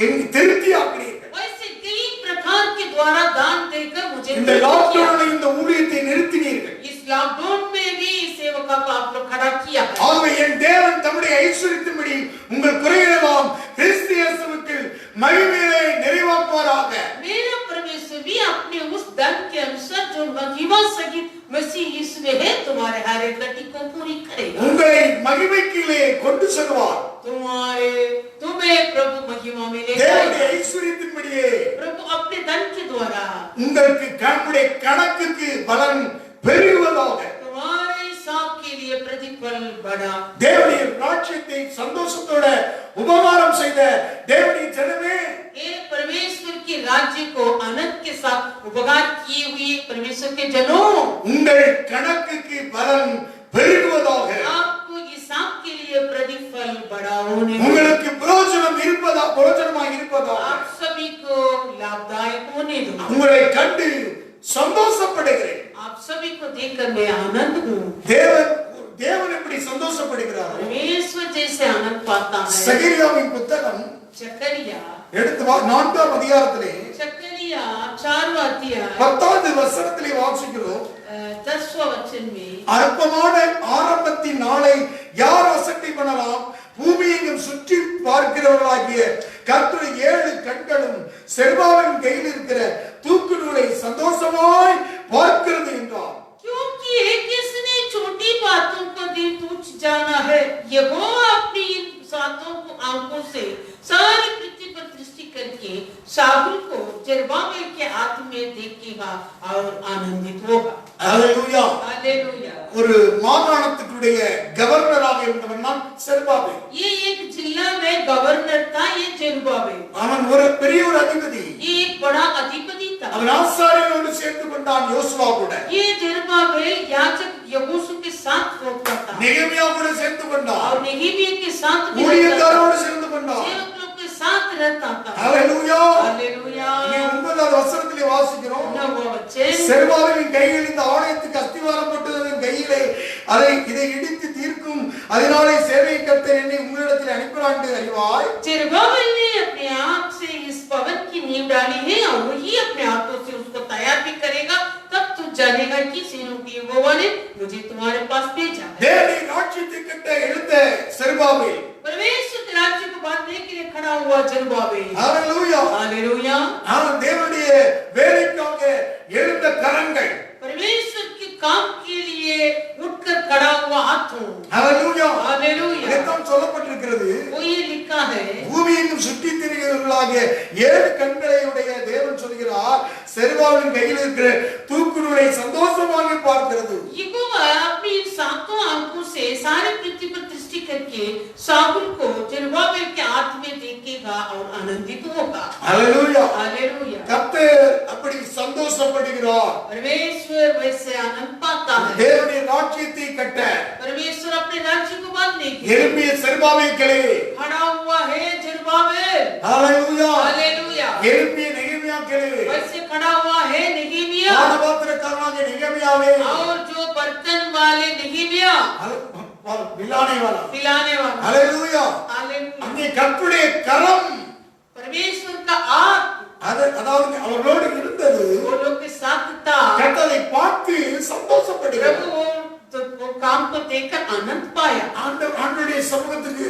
என் திருப்தி ஆக்கிறீர்கள். वैसे कई प्रकार के द्वारा दान देकर मुझे இந்த லாக்டவுனில் இந்த ஊழியத்தை நிறுத்தினீர்கள். इस लॉकडाउन में भी सेवका को आप लोग खड़ा किया। ஆகவே என் தேவன் தம்முடைய ஐஸ்வரியத்தின்படி உங்கள் குறைகளெல்லாம் கிறிஸ்து இயேசுவுக்குள் மகிமையிலே நிறைவாக்குவாராக. मेरा परमेश्वर भी अपने उस धन के अनुसार जो महिमा सहित मसीह यीशु में है तुम्हारे हर एक गति को पूरी करेगा। உங்களை மகிமைக்குள்ளே கொண்டு செல்வார். तुम्हें प्रभु महिमा में ले தேவனுடைய जाएगा। ஐஸ்வரியத்தின்படியே प्रभु अपने धन के द्वारा உங்களுக்கு நம்முடைய கணக்குக்கு பலன் பெருகுவதாக. तुम्हारे हिसाब के लिए प्रतिफल बढ़ा। தேவனுடைய ராஜ்யத்தை சந்தோஷத்தோட உபகாரம் செய்த தேவனுடைய ஜனமே, ये परमेश्वर के राज्य को आनंद के साथ उपकार किए हुए परमेश्वर के जनों, உங்கள் கணக்குக்கு பலன் பெருகுவதாக. आपको हिसाब के लिए प्रतिफल बढ़ा होने दो। உங்களுக்கு பிரயோஜனமாக இருப்பதாக. आप सभी को लाभदायक होने दो। உங்களை கண்டு சந்தோஷப்படுகிறேன். आप सभी को देखकर मैं आनंद हूँ। தேவன் எப்படி சந்தோஷப்படுகிறார்? परमेश्वर जैसे आनंद पाता है। சகரியாவின் புத்தகம் जकरिया எடுத்து 4ஆம் அதிகாரத்திலே जकरिया 4वां अध्याय 10வது வசனத்திலே வாசிக்கிறோம். 10वां वचन में அற்பமான ஆரம்பத்தின் நாளை யார் அசட்டை பண்ணலாம்? பூமி எங்கும் சுற்றி பார்க்கிறவர்களாகிய கர்த்தருடைய 7 கண்களும் செர்பாவின் கையில் இருக்கிற தூக்கு நூலை சந்தோஷமாய் பார்க்கிறது என்றார். क्योंकि किसने छोटी बातों को दिन तुच्छ जाना है, यहोवा अपनी इन सातों को आंखों से सारी पृथ्वी पर दृष्टि करके शाऊल को जरुब्बाबेल के हाथ में देखेगा और आनंदित होगा। ஹalleluya. हालेलुया। ஒரு மாகாணத்துடைய கவர்னராக இருந்தவன் தான் செர்பாபேல். ये एक जिला में गवर्नर था, ये जरुब्बाबेल। அவன் ஒரு பெரிய ஒரு அதிபதி. ये एक बड़ा अधिपति था। அவன் ஆசாரியனோடு சேர்ந்து கொண்டான் யோசுவா கூட. ये जरुब्बाबेल याजक यहोशू के साथ होता था நெகேமியா கூட சேர்ந்து கொண்டான். और नेहेमिया के साथ भी रहता था। ஊழியக்காரோடு சேர்ந்து கொண்டான். सेवक लोग के साथ रहता था। ஹalleluya. हालेलुया। இங்கே 9வது வசனத்திலே வாசிக்கிறோம். 9वां वचन செர்பாபேலின் கையில் இந்த ஆலயத்துக்கு அஸ்திவாரம் போட்டதன் கையிலே இதை இடித்து தீர்க்கும் அதனாலே சேவை கர்த்தர் என்னை உங்களிடத்தில் அனுப்பினார் என்று அறிவாய். जरुब्बाबेल ने अपने हाथ से इस भवन की नींव डाली है और वही अपने हाथों से उसको तैयार भी करेगा। तब तू जानेगा कि सेनाओं के यहोवा ने मुझे तुम्हारे पास भेजा है। தேவனுடைய ராஜ்யத்தை கட்ட எழுந்த செர்பாபேல் परमेश्वर के राज्य को बांधने के लिए खड़ा हुआ जरुब्बाबेल ஹalleluya हालेलुया நான் தேவனுடைய வேலைக்காக எழுந்த கரங்கள் परमेश्वर के काम के लिए उठकर खड़ा हुआ हाथों ஹalleluya हालेलुया இதெல்லாம் சொல்லப்பட்டிருக்கிறது वो ये लिखा है பூமியெங்கும் சுற்றி திரிகிறவர்களாக 7 கண்களை உடைய தேவன் சொல்கிறார் செருபாவின் கையில் இருக்கிற தூக்குநூலை சந்தோஷமாக பார்க்கிறது यहोवा अपनी इन सातों आंखों से सारे पृथ्वी पर दृष्टि करके शाऊल को जरुब्बाबेल के हाथ में देखेगा और आनंदित होगा ஹalleluya हालेलुया கர்த்தர் அப்படி சந்தோஷப்படுகிறார் परमेश्वर वैसे आनंद पाता है தேவனுடைய ராஜ்யத்தை கட்ட परमेश्वर अपने राज्य को बांधने के लिए எருமிய செருபாபேலே खड़ा हुआ है जरुब्बाबेल ஹalleluya हालेलुया எருமிய நெகேமியாக்களே वैसे खड़ा हुआ है नेहेमिया பானபாத்திரக்காரனாகிய நெகேமியாவே और जो बर्तन वाले नेहेमिया பிலானை वाला पिलाने वाला ஹalleluya हालेलुया அங்கே கர்த்தருடைய கரம் परमेश्वर का हाथ அதாவது அவர்களோடு இருந்தது वो लोग के साथ था கர்த்தரை பார்த்து சந்தோஷப்படுகிறார் प्रभु वो काम को देखकर आनंद पाया ஆண்டவருடைய சமூகத்துக்கு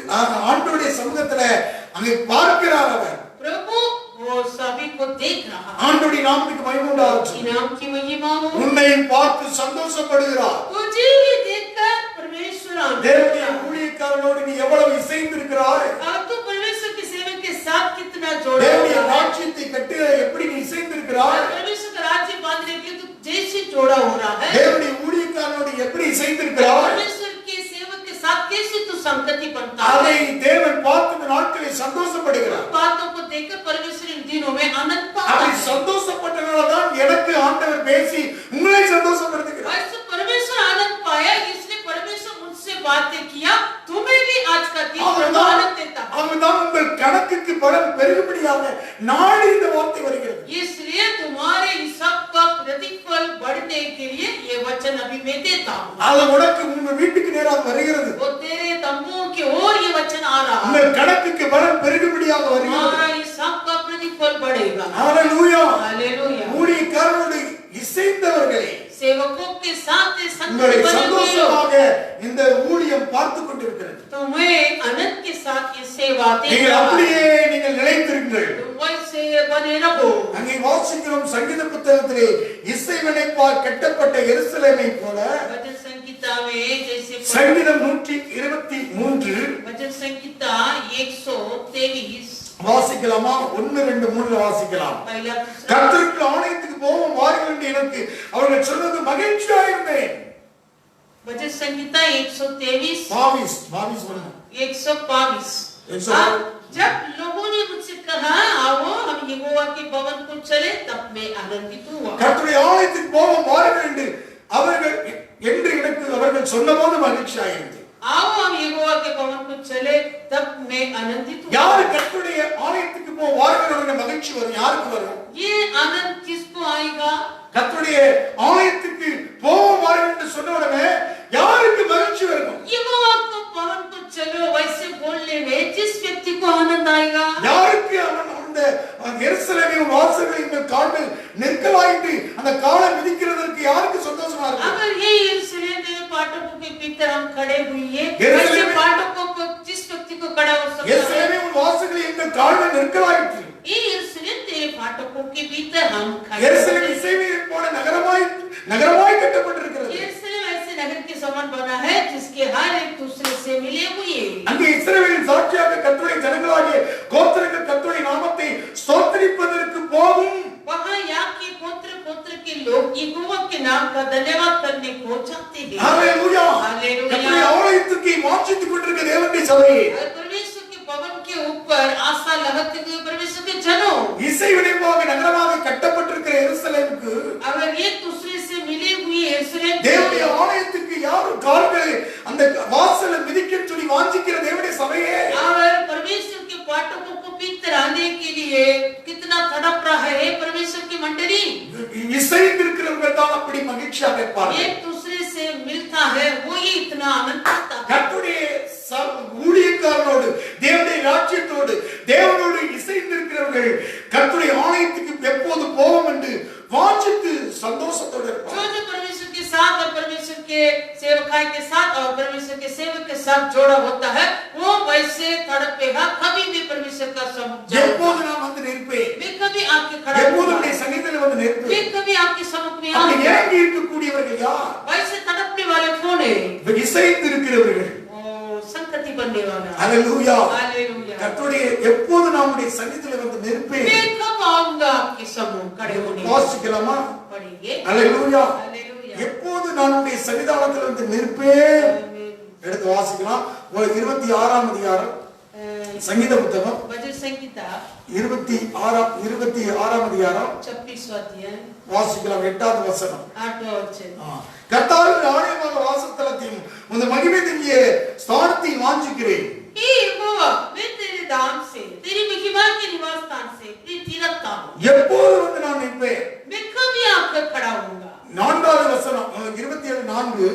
ஆண்டவருடைய சமூகத்துல அங்கே பார்க்கிறார் அவர் प्रभु वो सभी को देख रहा ஆண்டவருடைய நாமத்துக்கு மகிமை உண்டாகட்டும் नाम की महिमा हो உன்னை பார்த்து சந்தோஷப்படுகிறார் तुझे ये देखकर परमेश्वर आनंद தேவனுடைய ஊழியக்காரனோடு நீ எவ்வளவு இசைந்திருக்கிறாய் अब तो परमेश्वर की सेवा के साथ कितना जोड़ा தேவனுடைய हुआ है ராஜ்யத்தை கட்ட எப்படி நீ இசைந்திருக்கிறாய் परमेश्वर का राज्य बांधने के लिए तो जैसे जोड़ा हो रहा है தேவனுடைய ஊழியக்காரனோடு எப்படி இசைந்திருக்கிறாய் परमेश्वर के सेवक के साथ कैसे तू संगति बनता அதை है தேவன் பார்த்து இந்த நாட்களில் சந்தோஷப்படுகிறார் बातों को देखकर परमेश्वर इन दिनों में आनंद पाता அப்படி है சந்தோஷப்பட்டனாலதான் எனக்கு ஆண்டவர் பேசி உங்களை சந்தோஷப்படுத்துகிறார் ऐसे परमेश्वर आनंद पाया इसलिए परमेश्वर मुझसे बातें किया तुम्हें भी आज का दिन प्रभु आनंद देता है அவர்தான் உங்கள் கணக்குக்கு பலன் பெருகும்படியாக நாடி இந்த வார்த்தை வருகிறது इसलिए तुम्हारे हिसाब का प्रतिफल बढ़ने के लिए ये वचन अभी मैं देता हूँ அது உனக்கு உங்க வீட்டுக்கு நேராக வருகிறது वो तेरे तंबुओं की ओर ये वचन आ रहा है உங்கள் கணக்குக்கு பலன் பெருகும்படியாக வருகிறது तुम्हारा हिसाब का प्रतिफल बढ़ेगा ஹalleluya हालेलुया ஊழியக்காரனோடு இசைந்தவர்களே सेवकों के साथ உங்களை संगति बने हुए हो சந்தோஷமாக இந்த ஊழியம் பார்த்து கொண்டிருக்கிறது तुम्हें आनंद के साथ ये सेवा देख நீங்கள் रहा है அப்படியே நீங்கள் நிலைத்திருங்கள் तुम वैसे बने रहो அங்கே வாசிக்கிறோம் சங்கீத புத்தகத்திலே இசைவனைப்பால் கட்டப்பட்ட எருசலேமை போல भजन संगीता में जैसे சங்கீதம் 123 भजन संगीता 123 வாசிக்கலாமா 1 2 3 வாசிக்கலாம் पहला கர்த்தருக்கு ஆலயத்துக்கு போவோம் வாருங்கள் என்று எனக்கு அவர்கள் சொன்னது மகிழ்ச்சியா இருந்தேன் भजन संगीता 123 பாவிஸ் பண்ணுங்க 122 जब लोगों ने मुझसे कहा आओ हम यहोवा के भवन को चले तब मैं आनंदित हुआ கர்த்தருடைய ஆலயத்துக்கு போவோம் வாருங்கள் என்று எனக்கு அவர்கள் சொன்னபோது மகிழ்ச்சியா இருந்தது आओ हम यहोवा के भवन को चले तब मैं आनंदित हुआ யாரு கர்த்தருடைய ஆலயத்துக்கு போவோம் வாருங்கள் மகிழ்ச்சி வரும் யாருக்கு வரும் ये आनंद किसको आएगा கர்த்தருடைய ஆலயத்துக்கு போவோம் வாருங்கள் என்று சொன்ன உடனே யாருக்கு மகிழ்ச்சி வரும் यहोवा के भवन को चलो वैसे बोलने में जिस व्यक्ति को आनंद आएगा யாருக்கு அவன் அந்த எருசலேமின் வாசல்களின் கால்கள் நெருக்கலாயிட்டு அந்த காலை மிதிக்கிறதற்கு யாருக்கு சந்தோஷமா இருக்கும் अगर ये यरूशलेम के फाटकों के भीतर हम खड़े हुए यरूशलेम वैसे फाटकों को जिस व्यक्ति को खड़ा हो सकता है எருசலேமின் வாசல்களின் கால்கள் நெருக்கலாயிட்டு ये यरूशलेम तेरे फाटकों के भीतर हम खड़े எருசலேம் இசைவேல் போல நகரமாய் கட்டப்பட்டிருக்கிறது यरूशलेम ऐसे नगर के समान बना है जिसके हर एक दूसरे से मिले हुए அங்கே இஸ்ரவேலின் சாட்சியாக கர்த்தருடைய ஜனங்களாகிய கோத்திரங்கள் கர்த்தருடைய நாமத்தை ஸ்தோத்திரிப்பதற்கு போகும் वहाँ यहाँ के गोत्र के लोग यहोवा के नाम का धन्यवाद करने को जाते हैं ஹalleluya हालेलुया கர்த்தருடைய ஆலயத்துக்கு மாற்றித்துக் கொண்டிருக்கிற தேவனுடைய சபையே परमेश्वर के भवन के ऊपर आशा लगाते हुए परमेश्वर के जनों இசைவினைப்பாக நகரமாக கட்டப்பட்டிருக்கிற எருசலேமுக்கு अगर एक दूसरे से मिले हुए यरूशलेम தேவனுடைய ஆலயத்துக்கு யாரும் கால்களை அந்த வாசலை மிதிக்க சொல்லி வாஞ்சிக்கிற தேவனுடைய சபையே और परमेश्वर के फाटकों को भीतर आने के लिए कितना तड़प रहा है परमेश्वर की मंडली இசைந்திருக்கிறவங்க தான் அப்படி மகிழ்ச்சியாக இருப்பார்கள் एक दूसरे से मिलता है वो ही इतना आनंद पाता है கர்த்தருடைய ஊழியக்காரனோடு தேவனுடைய ராஜ்யத்தோடு தேவனோடு இசைந்திருக்கிறவர்கள் கர்த்தருடைய ஆலயத்துக்கு எப்போது போவோம் என்று வாஞ்சித்து சந்தோஷத்தோட இருப்பாங்க. जो परमेश्वर के साथ और परमेश्वर के सेवकाई के साथ और परमेश्वर के सेवक के साथ जोड़ा होता है, वो वैसे तड़पेगा, कभी भी परमेश्वर का सम्मुख எப்போது நான் வந்து நிற்பேன், वे कभी आपके खड़ा எப்போது होगा, உடைய சன்னிதியில வந்து वे நிற்பேன். कभी आपके सम्मुख में அப்படி आएगा। ஏங்கி இருக்கக்கூடியவர்கள் யார்? वैसे तड़पने वाले कौन है? இசைந்து இருக்கிறவர்கள். ओ संगति बनने वाला। அல்லேலூயா. हालेलुया। கர்த்தருடைய எப்போது நம்முடைய சன்னிதியில வந்து நிற்பேன். मैं कब आऊंगा आपके सम्मुख खड़े होने? வாசிக்கலாமா? पढ़ेंगे। அல்லேலூயா. हालेलुया। எப்போது நான் உடைய சன்னிதானத்தில் வந்து நிற்பேன். आमीन। எடுத்து வாசிக்கலாம். 26ஆம் அதிகாரம் சங்கீத புத்தகம் भजन संहिता 26ஆம் அதிகாரம் 26वां अध्याय வாசிக்கலாம் 8வது வசனம். 8वां वचन। கர்த்தாவின் ஆலயமாக வாசஸ்தலத்தையும் உமது மகிமை தங்கிய ஸ்தானத்தையும் வாஞ்சிக்கிறேன். हे यहोवा, मैं तेरे धाम से, तेरी महिमा के निवास स्थान से प्रीति रखता हूँ। எப்போது வந்து நான் நிற்பேன். मैं कभी आकर खड़ा होऊंगा। 4வது வசனம் 27:4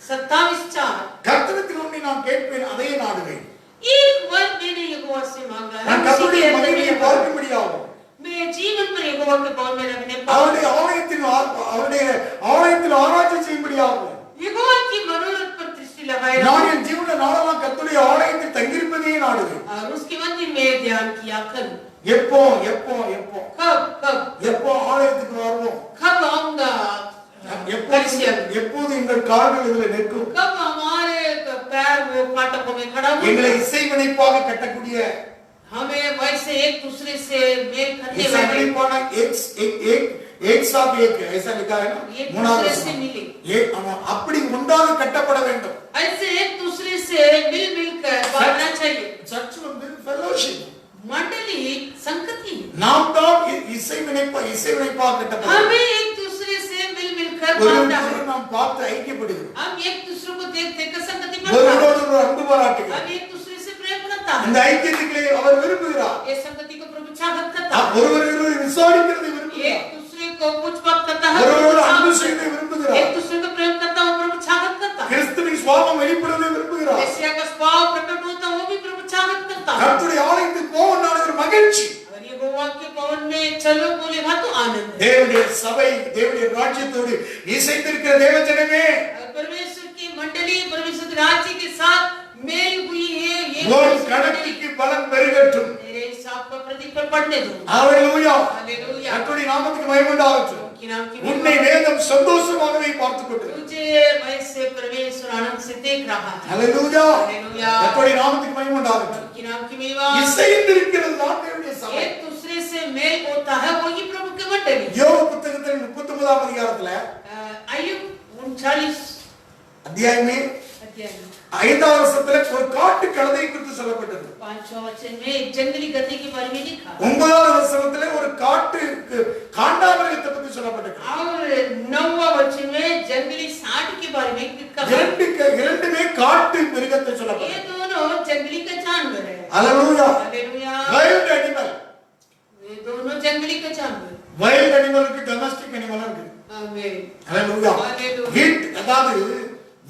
27:4 கர்த்தரிடத்தில் ஒன்றை நான் கேட்பேன், அதையே நாடுவேன். एक वर मैंने यहोवा से मांगा है, நான் उसी கர்த்தருடைய के மகிமையை अंदर பார்க்கும்படியாகும். मैं जीवन पर यहोवा के भवन में रहने அவருடைய पाऊंगा। ஆலயத்தில் ஆராய்ச்சி செய்யும்படியாகும். यहोवा की मनोरथ पर दृष्टि लगाए நான் रखूं என் ஜீவன நாளெல்லாம் கர்த்தருடைய ஆலயத்தில் தங்கியிருப்பதையே நாடுவேன். और उसके मंदिर में ध्यान किया करूं। எப்போ எப்போ எப்போ कब कब எப்போ ஆலயத்துக்கு வருவோம். कब आऊंगा? எப்போது எங்கள் கால்கள் இதுல நிற்கும். कब हमारे पैर वो फाटकों में खड़ा எங்களை होंगे? இசைவினைப்பாக கட்டக்கூடிய हमें वैसे एक दूसरे से मेल करने वाले, इसाइनिपाना एक साथ एक ऐसा लिखा है ना, एक மூணாவது दूसरे से मिले, एक அப்படி ஒன்றாக கட்டப்பட வேண்டும். ऐसे एक दूसरे से मिल मिलकर बांधना चाहिए। சர்ச் வந்து fellowship. मंडली संगति, நாம் தான் இசைவினைப்பாக கட்டப்பட हमें एक दूसरे से मिल मिलकर ஒரு बांधना है। நாம் பார்த்து ஐக்கியப்படுகிறோம். हम एक दूसरे को देख देख कर संगति बनता है, ஒருவரோடு ஒரு அன்பு பாராட்டுகிறோம். हम एक दूसरे से प्रेम करता இந்த है, ஐக்கியத்துக்குள்ளே அவர் விரும்புகிறார். ये संगति को प्रभु चाहत करता है, ஒருவர் விசாரிக்கிறதை एक விரும்புகிறார். दूसरे को पूछ-पाछ करता है, ஒருவரோடு प्रभु அன்பு चाहत செய்வதை करता है, விரும்புகிறார். एक दूसरे को प्रेम करता है, वो प्रभु चाहत करता है, கிறிஸ்துவின் சுவாபம் வெளிப்படுவதை விரும்புகிறார். मेसिया का स्वभाव प्रकट होता है, वो भी प्रभु चाहत करता है। கர்த்தருடைய ஆலயத்துக்கு போவோம் நான் ஒரு மகிழ்ச்சி. अगर यहोवा के भवन में चलो बोलेगा तो आनंद है। தேவனுடைய சபை தேவனுடைய ராஜ்யத்தோடு இசைந்திருக்கிற தேவஜனமே, परमेश्वर की मंडली परमेश्वर के राज्य के साथ मेल हुई है, ये உன் परमेश्वर की கணக்குக்கு பலன் பெருகட்டும். तेरे हिसाब का प्रतिफल पढ़ने दो। ஹalleluya. हालेलुया। கர்த்தருடைய நாமத்துக்கு மகிமை உண்டாகட்டும். उनके नाम की உன்னை வேதம் சந்தோஷமாகவே பார்த்துக் கொண்டிருக்கிறது. तुझे वैसे परमेश्वर आनंद से देख रहा है। ஹalleluya. हालेलुया। கர்த்தருடைய நாமத்துக்கு மகிமை உண்டாகட்டும். उनके नाम की महिमा। இசைந்திருக்கிறது தான் தேவனுடைய சபை. एक दूसरे से मेल होता है, वही प्रभु की मंडली। யோபு புத்தகத்தில் 39ஆம் அதிகாரத்துல अय्यूब 39 அத்தியாயமே अध्याय 5ஆம் வசனத்துல ஒரு காட்டு கழுதை குறித்து சொல்லப்பட்டது. 5वां वचन में एक जंगली गधे के बारे में लिखा। 9ஆவது வசனத்துல ஒரு காட்டு காண்டாமிருகத்தை பத்தி சொல்லப்பட்டது. और 9वां वचन में जंगली सांड के बारे में लिखा है। இரண்டுமே காட்டு மிருகத்தை ये சொல்லப்பட்டது. दोनों जंगली का जानवर है। ஹalleluya. हालेलुया। Wild animal. ये दोनों जंगली का जानवर। வைல்ட் அனிமலுக்கு டொமஸ்டிக் அனிமல் இருக்கு. आमीन। ஹalleluya. हालेलुया। அதாவது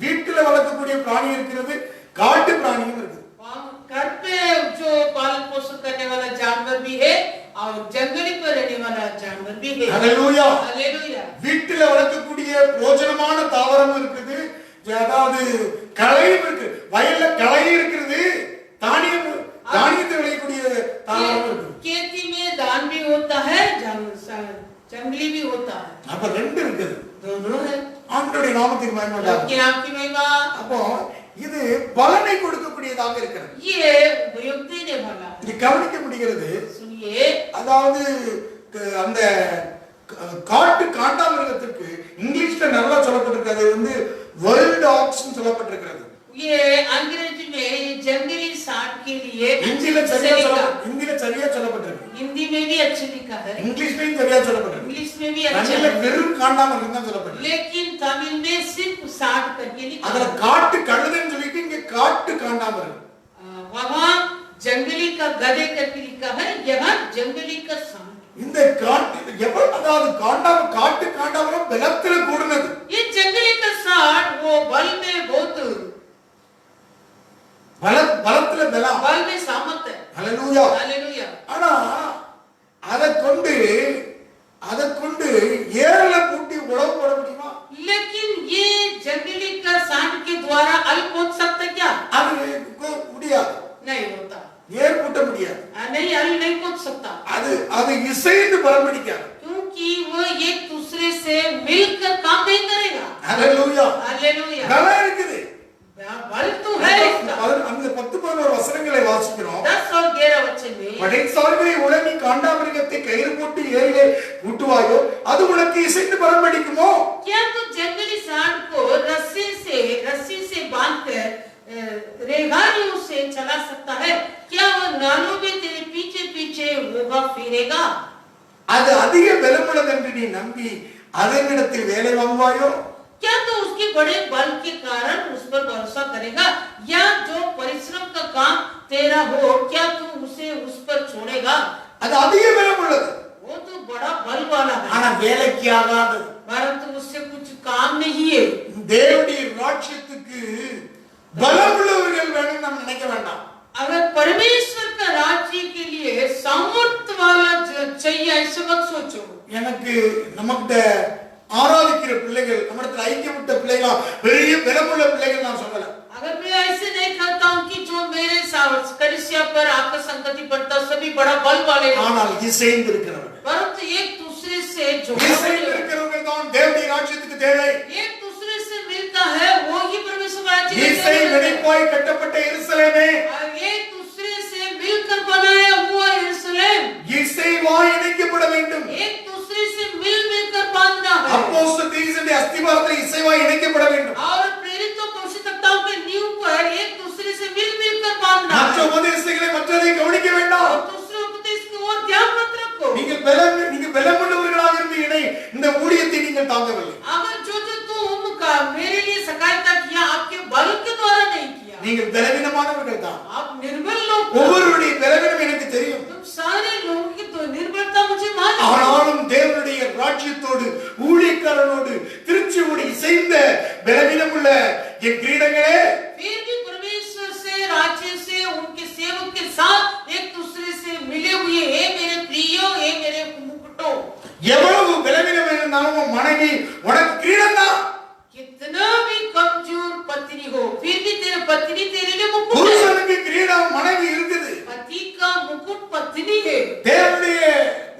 வீட்டில வளர்க்கக்கூடிய பிராணி இருக்கிறது, காட்டு பிராணியும் இருக்குது. घर पे जो पालन पोषण करने वाला जानवर भी है और जंगली पर रहने वाला जानवर भी है। ஹalleluya. हालेलुया। வீட்டில வளர்க்கக்கூடிய போஜனமான தாவரம் இருக்குது, அதாவது களையும் இருக்கு. வயல்ல களை இருக்கிறது, தானியத்தை விளையக்கூடிய தாவரம் இருக்கு. खेती में धान भी होता है, जंगली भी होता है, அப்ப ரெண்டு இருக்குது. दोनों है। ஆண்டவருடைய நாமத்துக்கு மகிமை உண்டாகட்டும். आपके नाम की महिमा। அப்போ இது பலனை கொடுக்கக்கூடியதாக இருக்கிறது. ये उपयोग देने वाला है। இது கவனிக்க முடிகிறது. सुनिए, அதாவது அந்த காட்டு காண்டாமிருகத்திற்கு இங்கிலீஷ்ல நல்லா சொல்லப்பட்டிருக்கிறது, அது வந்து வைல்ட் ஆக்ஸ் சொல்லப்பட்டிருக்கிறது. ये अंग्रेजी में जंगली सांड के लिए हिंदी சரியா சொல்லப்பட்டிருக்கு. हिंदी में भी अच्छे लिखा है, இங்கிலீஷ்லயும் சரியா சொல்லப்பட்டிருக்கு. इंग्लिश में भी अच्छा தமிழ்ல है, வெறும் காண்டாமிருகம் தான் சொல்லப்பட்டிருக்கு. लेकिन तमिल में सिर्फ सांड करके लिखा அதுல है। காட்டு கழுதைன்னு சொல்லிட்டு இங்க காட்டு காண்டாமிருகம். वहाँ जंगली का गधे करके लिखा है, यहाँ जंगली का सांड। இந்த அதாவது காட்டு காண்டாமிருகம் பலத்துல கூடுனது. ये जंगली का सांड वो बल में बहुत பலத்துல பலம். बल में सामर्थ है। ஹalleluya. हालेलुया। ஆனா அதை கொண்டு सकता, அது இசைந்து பரம்படிக்காது. क्योंकि वो एक दूसरे से मिलकर काम नहीं करेगा. ஹalleluya. हालेलुया. பலம் இருக்குது. बल तो है इसका. அந்த 10-11 வசனங்களை வாசிக்கிறோம். 10 और 11 वचन में படைத்தார்களை உடனே காண்டாமிருகத்தை கயிறு போட்டு ஏரியிலே ஊட்டுவாயோ அது உனக்கு இசைந்து பரம்படிக்குமோ? क्या तू जंगली सांड को रस्सी से बांधकर रेगानियों से चला सकता है? क्या वो नालों में तेरे पीछे पीछे होगा फिरेगा? அது அதிக பலமுள்ளது என்று நீ நம்பி அதனிடத்தில் வேலை வாங்குவாயோ? क्या तो उसके बड़े बल के कारण उस पर भरोसा करेगा? या जो परिश्रम का काम तेरा हो, क्या तू उसे उस पर छोड़ेगा? அது அதிக பலமுள்ளது. वो तो बड़ा बल वाला है, ஆனா வேலைக்கு ஆகாது. परंतु उससे कुछ काम नहीं है. தேவனுடைய ராஜ்யத்துக்கு பலமுள்ளவர்கள் வேணும் நாம் நினைக்க வேண்டாம். अगर परमेश्वर का राज्य के लिए सामर्थ्य वाला चाहिए ऐसे मत सोचो. எனக்கு நமக்கு ஆராதிக்கிற பிள்ளைகள் நம்மிடத்தில் ஐக்கியப்பட்ட பிள்ளைகள் பெரிய பலமுள்ள பிள்ளைகள் நான் சொல்லல. अगर मैं ऐसे नहीं कहता हूं कि जो मेरे कलीसिया पर आकर संगति पड़ता सभी बड़ा बल वाले हैं, ஆனால் இசைந்து இருக்கிறவர்கள், परंतु एक दूसरे से இசைந்து இருக்கிறவர்கள் தான் தேவனுடைய ராஜ்யத்துக்கு தேவை. एक दूसरे से मिलता है वो ही परमेश्वर राज्य में இசை வெடிப்பாய் கட்டப்பட்ட எருசலேமே, और एक दूसरे से मिलकर बनाया हुआ यरूशलेम இசைவாய் இணைக்கப்பட வேண்டும். एक दूसरे से मिलकर बांधना है. அப்போஸ்தலர் தீர்க்கதரிசியுடைய அஸ்திபாரத்தில் இசைவாய் இணைக்கப்பட வேண்டும். और प्रेरितों पवित्रताओं के नींव पर एक दूसरे से मिलकर बांधना மற்ற है. உபதேசங்களை மற்றதை கவனிக்க வேண்டாம். और दूसरे उपदेश की ओर ध्यान मत रखो. நீங்க பலமுள்ளவர்களாக இருந்து இந்த ஊழியத்தை நீங்கள் தாங்கவில்லை. अगर जो तुम का मेरे लिए सहायता किया आपके बल के द्वारा नहीं किया, நீங்கள் பலவீனமானவர்கள் தான். आप निर्बल लोग. ஒவ்வொருடைய பலவீனம் எனக்கு தெரியும். तुम सारे लोगों की तो निर्बलता मुझे मालूम है. ஆனாலும் தேவனுடைய ராஜ்யத்தோடு ஊழியக்காரனோடு திருச்சியோடு இசைந்த பலவீனமுள்ள என் கிரீடங்களே, फिर भी परमेश्वर से राज्य से उनके सेवक के साथ एक दूसरे से मिले हुए हैं मेरे प्रियो, हे मेरे मुकुटों. எவ்வளவு பலவீனம் இருந்தாலும் மனைவி உனக்கு கிரீடம் தான். कितना भी कमजोर पत्नी हो फिर भी तेरे पत्नी तेरे लिए मुकुट है. புருஷனுக்கு கிரீடம் மனைவி இருக்குது. पति का मुकुट पत्नी है. தேவனுடைய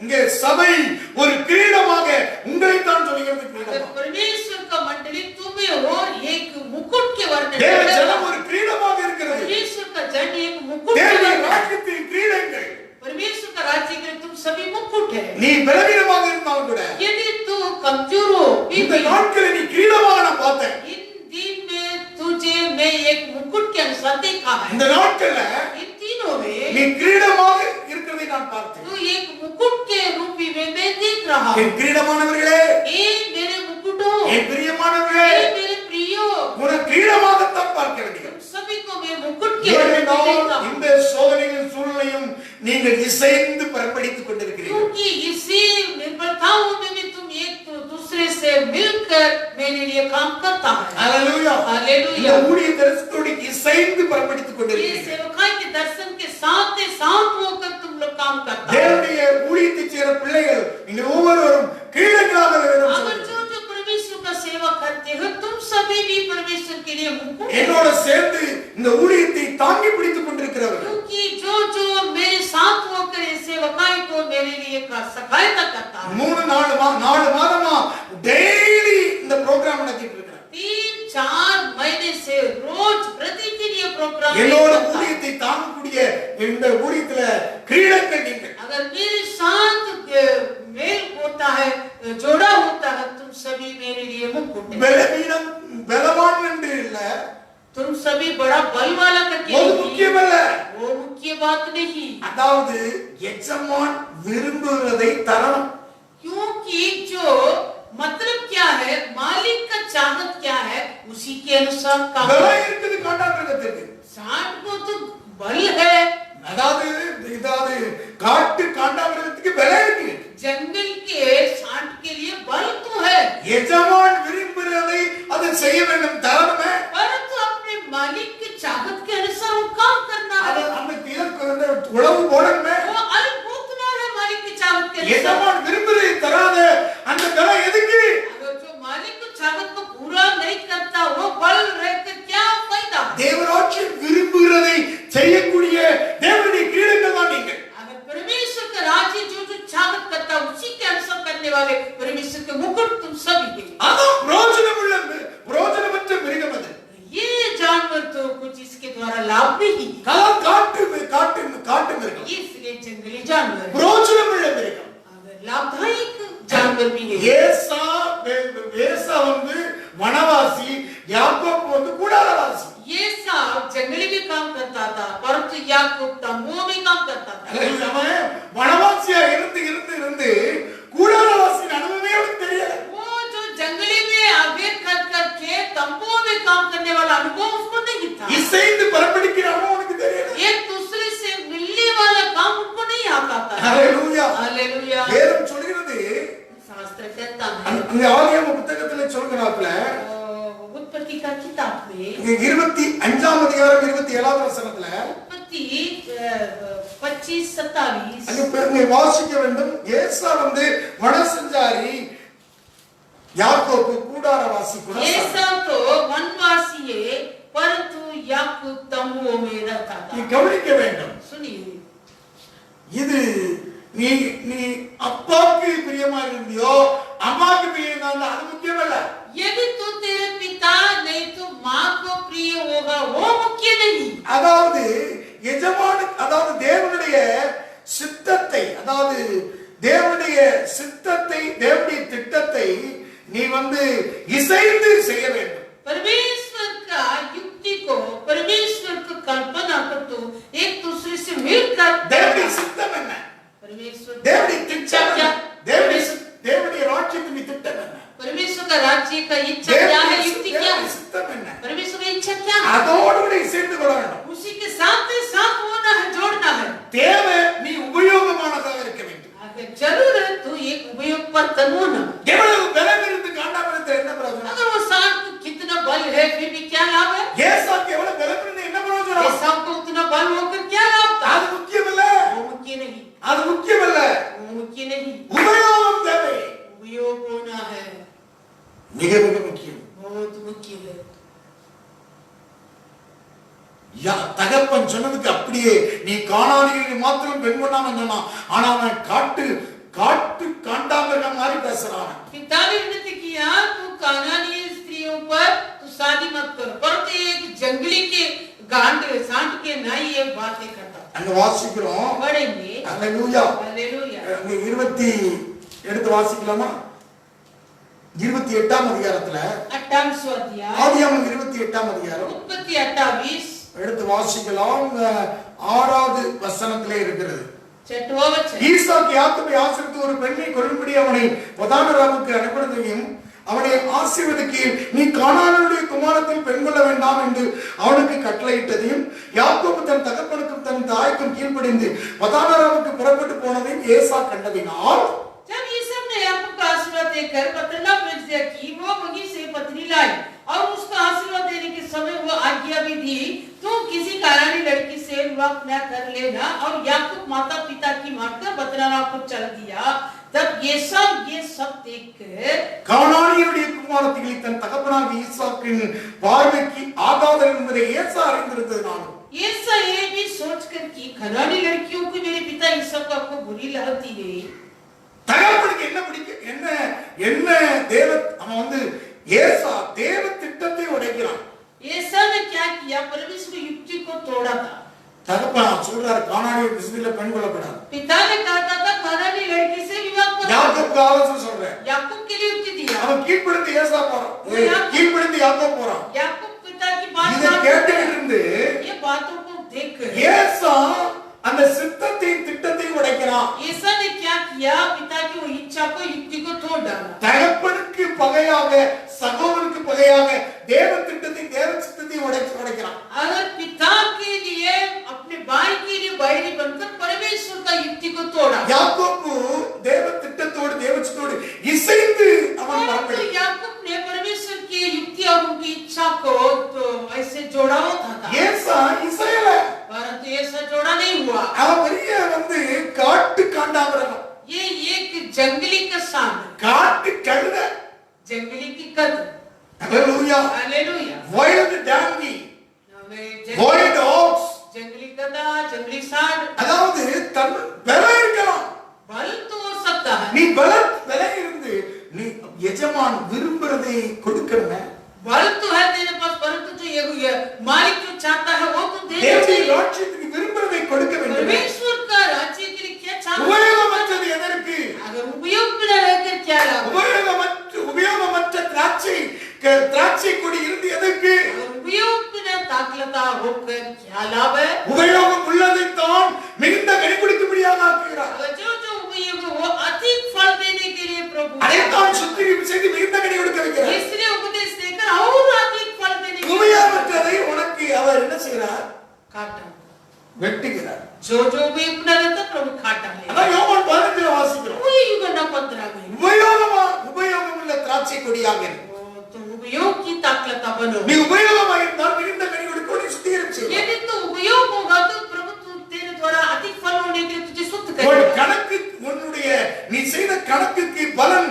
இங்கே சபை ஒரு கிரீடமாக உங்களை தான் சொல்கிறது. अगर கிரீடம் परमेश्वर का मंडली तुम्हें हो एक मुकुट के वर्णन தேவ करेगा. ஜனம் ஒரு கிரீடமாக இருக்கிறது. परमेश्वर का जन एक मुकुट தேவனுடைய है. ராஜ்யத்தின் கிரீடங்கள். परमेश्वर का राज्य के लिए तुम सभी मुकुट है. நீ பலவீனமாக இருந்தாலும் கூட यदि तू कमजोर हो இந்த நாட்களில் நீ கிரீடமாக நான் பார்த்தேன். इन दिन में तुझे मैं एक मुकुट के अनुसार देखा है. இந்த நாட்கள்ல इन दिनों நீ में கிரீடமாக இருக்கிறதை நான் பார்த்தேன். तू एक मुकुट के रूप में मैं देख रहा हूँ. என் கிரீடமானவர்களே, ए मेरे मुकुटों, என் பிரியமானவர்களே, ए मेरे प्रियो, உனக்கு கிரீடமாகத்தான் பார்க்க வேண்டும். सभी को मैं मुकुट के रूप में देखता ஏனென்றால் हूँ. இந்த சோதனையின் சூழ்நிலையும் நீங்கள் இசைந்து பரப்படித்துக் கொண்டிருக்கிறீர்கள். क्योंकि इसी निर्बलताओं में भी तुम एक दूसरे से मिलकर मेरे लिए काम करता है. ஹalleluya. हालेलुया. இந்த ஊழிய தரிசனத்தோடு இசைந்து பரப்படித்துக் ये கொண்டிருக்கிறீர்கள். सेवकाई के दर्शन के साथ होकर तुम लोग काम करता है. தேவனுடைய ஊழியத்தை செய்கிற பிள்ளைகள் நீங்கள் ஒவ்வொருவரும் கிரீடங்களாக வேண்டும். अगर जो परमेश्वर का सेवा करते हो तुम सभी भी परमेश्वर के लिए मुकुट है. என்னோட சேர்ந்து இந்த ஊழியத்தை தாங்கி பிடித்துக் கொண்டிருக்கிறவர்கள், क्योंकि जो मेरे साथ होकर ये सेवकाई को मेरे लिए सहायता करता है. 4 மாதமா டெய்லி இந்த ப்ரோகிராம் நடத்திட்டு இருக்கிறேன். 3-4 महीने से रोज प्रतिदिन ये प्रोग्राम என்னோட ஊழியத்தை தாங்கக்கூடிய இந்த ஊழியத்துல கிரீடங்கள் நீங்கள். अगर मेरे साथ मेल होता है, जोड़ा होता है, तुम सभी मेरे लिए मुकुट है. பலவீனம் பலவான் என்று இல்ல, तुम सभी बड़ा बल वाला करके அது नहीं, முக்கியமல்ல. वो मुख्य बात नहीं. அதாவது எஜமான் விரும்புவதை தரணும். क्योंकि जो मतलब क्या है, मालिक का चाहत क्या है, उसी के अनुसार काम. பலம் இருக்குது காண்டாமிருகத்திற்கு. सांड को तो बल है. அதாவது காட்டு காண்டாமிருகத்துக்கு பலம் இருக்கு. जंगल के सांड के लिए बल तो है. எஜமான் விரும்புவதை அதை செய்ய வேண்டும் தரணுமே. परंतु अपने मालिक की चाहत के अनुसार वो काम करना है. அந்த உழவு போடணுமே. वो अलग भोगना है मालिक की चाहत के अनुसार. எஜமான் விரும்புவதை தராத அந்த பலம் எதுக்கு? अगर जो मालिक की चाहत को पूरा नहीं करता वो बल रहकर क्या फायदा? தேவராட்சியம் விரும்புகிறதை செய்யக்கூடிய தேவனுடைய கிரீடங்கள் தான் நீங்கள். अगर परमेश्वर का वाले परमेश्वर के मुकुट तुम सभी के। அதான் புரோஜனமற்ற மிருகம் அது. ये जानवर तो कुछ इसके द्वारा लाभ नहीं, காட்டு மிருகம். इसलिए जंगली जानवर புரோஜனமுள்ள மிருகம். अगर लाभदायक जानवर भी है। ஏசா வந்து வனவாசி, யாக்கோபு வந்து கூடாரவாசி. ये सब जंगली में काम करता था, परंतु याकूब तंबुओं में काम करता था। வனவாசியா இருந்து கூடாரவாசி அனுபவமே அவனுக்கு தெரியல. वो जो जंगली में अभेद करके तंबुओं में काम करने वाला अनुभव उसको नहीं था। இசைந்து பரப்படிக்கிற அனுபவம் உனக்கு தெரியல. एक दूसरे से मिलने वाला काम उनको नहीं आता था। Hallelujah hallelujah. வேதம் சொல்கிறது, शास्त्र कहता है, அந்த ஆதியாகம புத்தகத்திலே சொல்கிறாப்ல, उत्पत्ति का किताब में 25ஆம் அதிகாரம் 27வது வசனத்துல उत्पत्ति 25-27 அங்க வாசிக்க வேண்டும். ஏசா வந்து வனசஞ்சாரி, யாக்கோபு கூடாரவாசி. ஏசா तो वनवासी है, परंतु याकूब तंबुओं में रहता था। நீ கவனிக்க வேண்டும். सुनिए, இது நீ அப்பாவுக்கு பிரியமா இருந்தியோ அம்மாவுக்கு பிரியமா இருந்தா அது முக்கியம் இல்ல. यदि तू तेरे पिता नहीं तो माँ को प्रिय होगा, वो मुख्य नहीं। அதாவது எஜமான, அதாவது தேவனுடைய சித்தத்தை, தேவனுடைய திட்டத்தை நீ வந்து இசைந்து செய்ய வேண்டும். परमेश्वर का युक्ति को, परमेश्वर की कल्पना को तो एक दूसरे से मिलकर தேவனுடைய சித்தம் என்ன? परमेश्वर தேவனுடைய திட்டம் क्या? தேவனுடைய ராஜ்யத்தின் திட்டம் என்ன? परमेश्वर का राज्य का इच्छा क्या है, युक्ति क्या है, சித்தம் என்ன? परमेश्वर की इच्छा क्या है, அதோடு கூட இசைந்து கொள்ள வேண்டும். उसी के साथ होना है, जोड़ना है। தேவை நீ உபயோகமானதாக இருக்க வேண்டும். अगर जरूर है तो एक उपयोग पर होना। எவ்வளவு பலம் இருந்து காண்டாமிருந்த என்ன பிரயோஜனம்? अगर वो सांप को कितना बल है फिर भी क्या लाभ है? ஏசாக்கு எவ்வளவு பலம் இருந்து என்ன பிரயோஜனம்? ये सांप को उतना बल होकर क्या लाभ था? அது முக்கியம் இல்ல. वो मुख्य नहीं, அது முக்கியம் இல்ல. वो मुख्य नहीं, உபயோகம் தேவை. उपयोग होना है, மிக மிக முக்கியம். बहुत मुख्य है। தகப்பன் சொன்னதுக்கு அப்படியே நீ காணானிகளை மாத்திரம் பெண் பண்ணாம சொன்னா, ஆனா அவன் காண்டாமிருகம் மாதிரி பேசுறான். पिता ने विनती किया, तू कानानी स्त्रियों पर तू शादी मत कर, पर तो एक जंगली के सांड के नहीं ये बातें करता। அங்க வாசிக்கிறோம். पढ़ेंगे। அல்லேலூயா. हालेलुया। அங்க 20 எடுத்து வாசிக்கலாமா? 28ஆம் அதிகாரத்துல 28वां अध्याय, ஆதியாகமம் 28ஆம் அதிகாரம் उत्पत्ति 28 எடுத்து வாசிக்கலாம். 6வது வசனத்திலே இருக்கிறது. 6वां वचन। ஈசாக்கு யாக்கோபை ஆசீர்வதித்து ஒரு பெண்ணை கொல்லும்படி அவனை பதானராமுக்கு அனுப்பினதையும் அவனை ஆசீர்வதிக்க நீ கானானுடைய குமாரத்தில் பெண் கொள்ள வேண்டாம் என்று அவனுக்கு கட்டளையிட்டதையும் யாக்கோபு தன் தகப்பனுக்கும் தன் தாய்க்கும் கீழ்ப்படிந்து பதானராமுக்கு புறப்பட்டு போனதையும் ஏசா கண்டதினால், जब ईसाक ने याकूब को आशीर्वाद देकर पत्तरला भेज दिया कि वो बगी से पत्नी लाई और उसको आशीर्वाद देने के समय वो आज्ञा भी दी, तुम किसी कानानी लड़की से विवाह न कर लेना, और याकूब माता पिता की मानकर पत्तरला को चल दिया। तब ये सब देखकर கானானியருடைய குமாரத்திகளை தன் தகப்பனாகிய ஈசாக்கின் பார்வைக்கு ஆகாதவள் என்பதை ஏசா அறிந்திருந்ததினால், ऐसा ये भी सोचकर कि कनानी लड़कियों को मेरे पिता ईसाक को बुरी लगती है। தகப்பனுக்கு என்ன பிடிக்கும், என்ன அவன் வந்து ஏசா தேவ திட்டத்தை உடைக்கிறான். ऐसा ने क्या किया, परमेश्वर युक्ति को तोड़ा था। தகப்பன் சொல்றாரு, கானானிய விசுவில பெண் கொள்ளப்படாது. पिता ने कहा था कनानी लड़की से विवाह करो। யாக்கோபுக்கு ஆலோசனை சொல்றேன். याकूब के लिए युक्ति दिया। அவன் கீழ்ப்படிந்து ஏசா போறான், கீழ்ப்படிந்து யாக்கோபு போறான். याकूब पिता की बात இதை கேட்டுட்டு இருந்து ये बातों को देखकर ஏசா அந்த சித்தத்தையும் திட்டத்தையும் உடைக்கிறான். ऐसा ने क्या किया, पिता की वो इच्छा को, युक्ति को तोड़ डाला। தகப்பனுக்கு பகையாக, சகோதரனுக்கு பகையாக தேவ திட்டத்தையும் தேவ சித்தத்தையும் உடைக்கிறான். अगर पिता के लिए अपने भाई के लिए बैरी बनकर परमेश्वर का युक्ति को तोड़ा। யாக்கோபு தேவ திட்டத்தோடு தேவ சித்தத்தோடு இசைந்து அவன் பரப்படி. याकूब ने परमेश्वर की युक्ति और उनकी इच्छा को तो ऐसे जोड़ा था। ஏசா இசையல, परंतु ऐसा जोड़ा नहीं हुआ। அவன் பெரிய வந்து காட்டு காண்டாமிருகம், ये एक जंगली का सांड, காட்டு கழுத, जंगली की कद। Hallelujah, hallelujah. Wild donkey, wild ox, जंगली गधा, जंगली सांड। அதாவது தன் பலம் இருக்கலாம், बल तो हो सकता है। நீ பலம் இருந்து எஜமான் விரும்புறதை கொடுக்கணும். बल तो है तेरे पास, परंतु जो ये मालिक जो चाहता है वो तो देना தேவனுடைய चाहिए। ராஜ்யத்துக்கு விரும்புறதை கொடுக்க வேண்டும். परमेश्वर का राज्य के लिए क्या चाहता है? உபயோகமற்றது எதற்கு? अगर उपयोग बिना रहकर क्या लाभ? உபயோகமற்ற திராட்சை கொடி இருந்து எதற்கு? अगर उपयोग बिना ताकलता होकर क्या लाभ है? உபயோகம் உள்ளதைத்தான் மிகுந்த கனி கொடுக்கும்படியாக ஆக்குகிறார். अगर जो जो उपयोग है वो अधिक फल देने के लिए प्रभु அதைத்தான் சுத்திகரிப்பு செய்து மிகுந்த கனி கொடுக்க வைக்கிறார். इसलिए उपदेश देकर और अधिक फल देने के लिए உபயோகமற்றதை உனக்கு அவர் என்ன செய்கிறார்? काटा। வெட்டுகிறார். जो जो भी अपना रहता प्रभु काटा ले। அதான் யோவான் 15 வாசிக்கிறோம். वही युगना 15 में உபயோகமுள்ள திராட்சை கொடியாக இரு. तो उपयोग की ताकलता बनो। நீ உபயோகமாக இருந்தால் மிகுந்த கனி கொடுக்க உன்னை சுத்திகரிப்பு செய்வார். यदि तो उपयोग होगा तो प्रभु तू तेरे द्वारा अधिक फल होने के लिए तुझे शुद्ध உன் करेगा। கணக்கு உன்னுடைய நீ செய்த கணக்குக்கு பலன்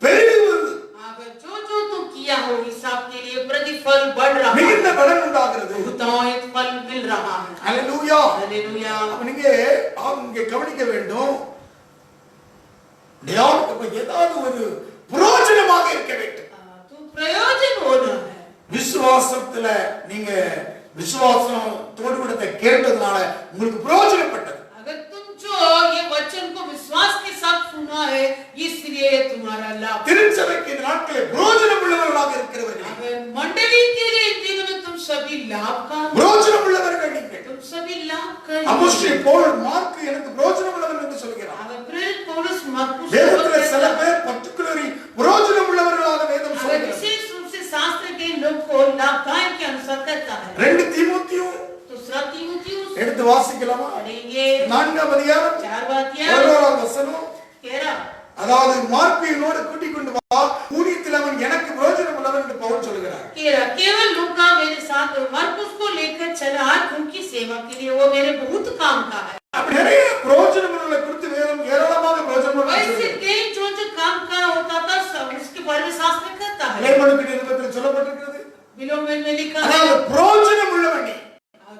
பெருகுவது. अगर जो जो तू किया हो हिसाब के लिए प्रतिफल बढ़ रहा है, மிகுந்த பலன் உண்டாகிறது. बहुतायत फल मिल रहा है। ஹalleluya. हालेलुया। அப்ப நீங்க இங்க கவனிக்க வேண்டும். ஏதாவது ஒரு பிரயோஜனமாக இருக்க வேண்டும். तो प्रयोजन होना है। விசுவாசத்துல நீங்க விசுவாசத்தோடு கூட கேட்டதுனால உங்களுக்கு பிரயோஜனப்பட்டது. अगर तुम जो ये वचन को विश्वास के साथ सुना है इसलिए तुम्हारा लाभ। திருச்சபைக்கு இந்த நாட்களில் பிரயோஜனம் உள்ளவர்களாக இருக்கிறவர்கள், अगर मंडली के लिए इन दिनों में तुम सभी लाभ का பிரயோஜனம் உள்ளவர்கள் நீங்கள். तुम सभी लाभ कर। அப்போஸ்தலன் பவுல் மார்க் எனக்கு பிரயோஜனம் உள்ளவன் என்று சொல்கிறார். अगर प्रेरित पौलुस मार्कुस வேதத்தில் சில பேர் பர்టిక్యులர்லி பிரயோஜனம் உள்ளவர்களாக வேதம் अगर சொல்கிறது. विशेष रूप से शास्त्र के लोग को लाभदायक के अनुसार करता है। 2 தீமோத்தேயு दूसरा तीमुथियुस எடுத்து வாசிக்கலாமா? पढ़ेंगे 4ஆம் அதிகாரம் 4 वाक्य 11ஆம் வசனம். 13। அதாவது மார்க்கையோடு கூட்டிக் கொண்டு வா, ஊழியத்தில் அவன் எனக்கு பிரயோஜனம் உள்ளவன் என்று பவுல் சொல்கிறார். केवल लूका मेरे साथ मार्कुस को लेकर चला उनकी सेवा के लिए, वो मेरे बहुत काम का है। அப்படி நிறைய பிரயோஜனம் உள்ளவர்களை குறித்து வேதம் ஏராளமாக பிரயோஜனம் वैसे कई जो जो काम का होता था उसके बारे में शास्त्र कहता है। லேமனுக்கு நிருபத்தில் சொல்லப்பட்டிருக்கிறது. बिलोमेन में लिखा है அதாவது பிரயோஜனம் உள்ளவன் நீ.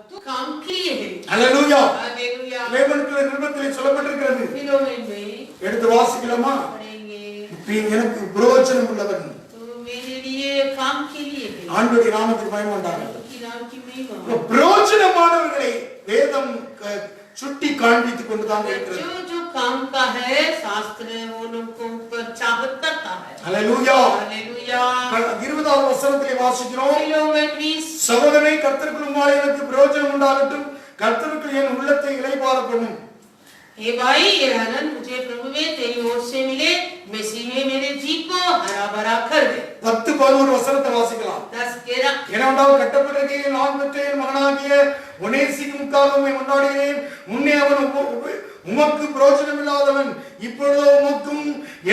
तू काम किए है। ஹalleluya. हालेलुया। லேமனுக்கு நிருபத்தில் சொல்லப்பட்டிருக்கிறது. बिलोमेन में எடுத்து வாசிக்கலாமா? पढ़ेंगे நீ எனக்கு பிரயோஜனம் உள்ளவன். तो मेरे लिए काम के लिए है। ஆண்டவருடைய நாமத்துக்கு மகிமை உண்டாகட்டும். की नाम की महिमा। பிரயோஜனமானவர்களை வேதம் சுட்டி காண்பித்துக் கொண்டுதான் இருக்கிறது. जो जो काम का है शास्त्र वो लोग को ऊपर चाहत करता है। ஹalleluya. हालेलुया। 20வது வசனத்திலே வாசிக்கிறோம். बिलोमेन 20 சகோதரனே, கர்த்தருக்குள் உம்மாலே எனக்கு பிரயோஜனம் உண்டாகட்டும். கர்த்தருக்குள் என் உள்ளத்தை இளைப்பாற பண்ணும். हे भाई ये आनंद मुझे प्रभु में तेरी ओर से मिले, मसीह में मेरे जी को हरा भरा कर दे। 10-11 வசனத்தை வாசிக்கலாம். 10-13 இரண்டாவது கட்டப்பட்டிருக்கையில் நான் பெற்ற என் மகனாகிய ஒனேசிமுக்காக உம்மை கொண்டாடுகிறேன். முன்னே அவன் உமக்கு பிரயோஜனம் இல்லாதவன், இப்பொழுதோ உமக்கும்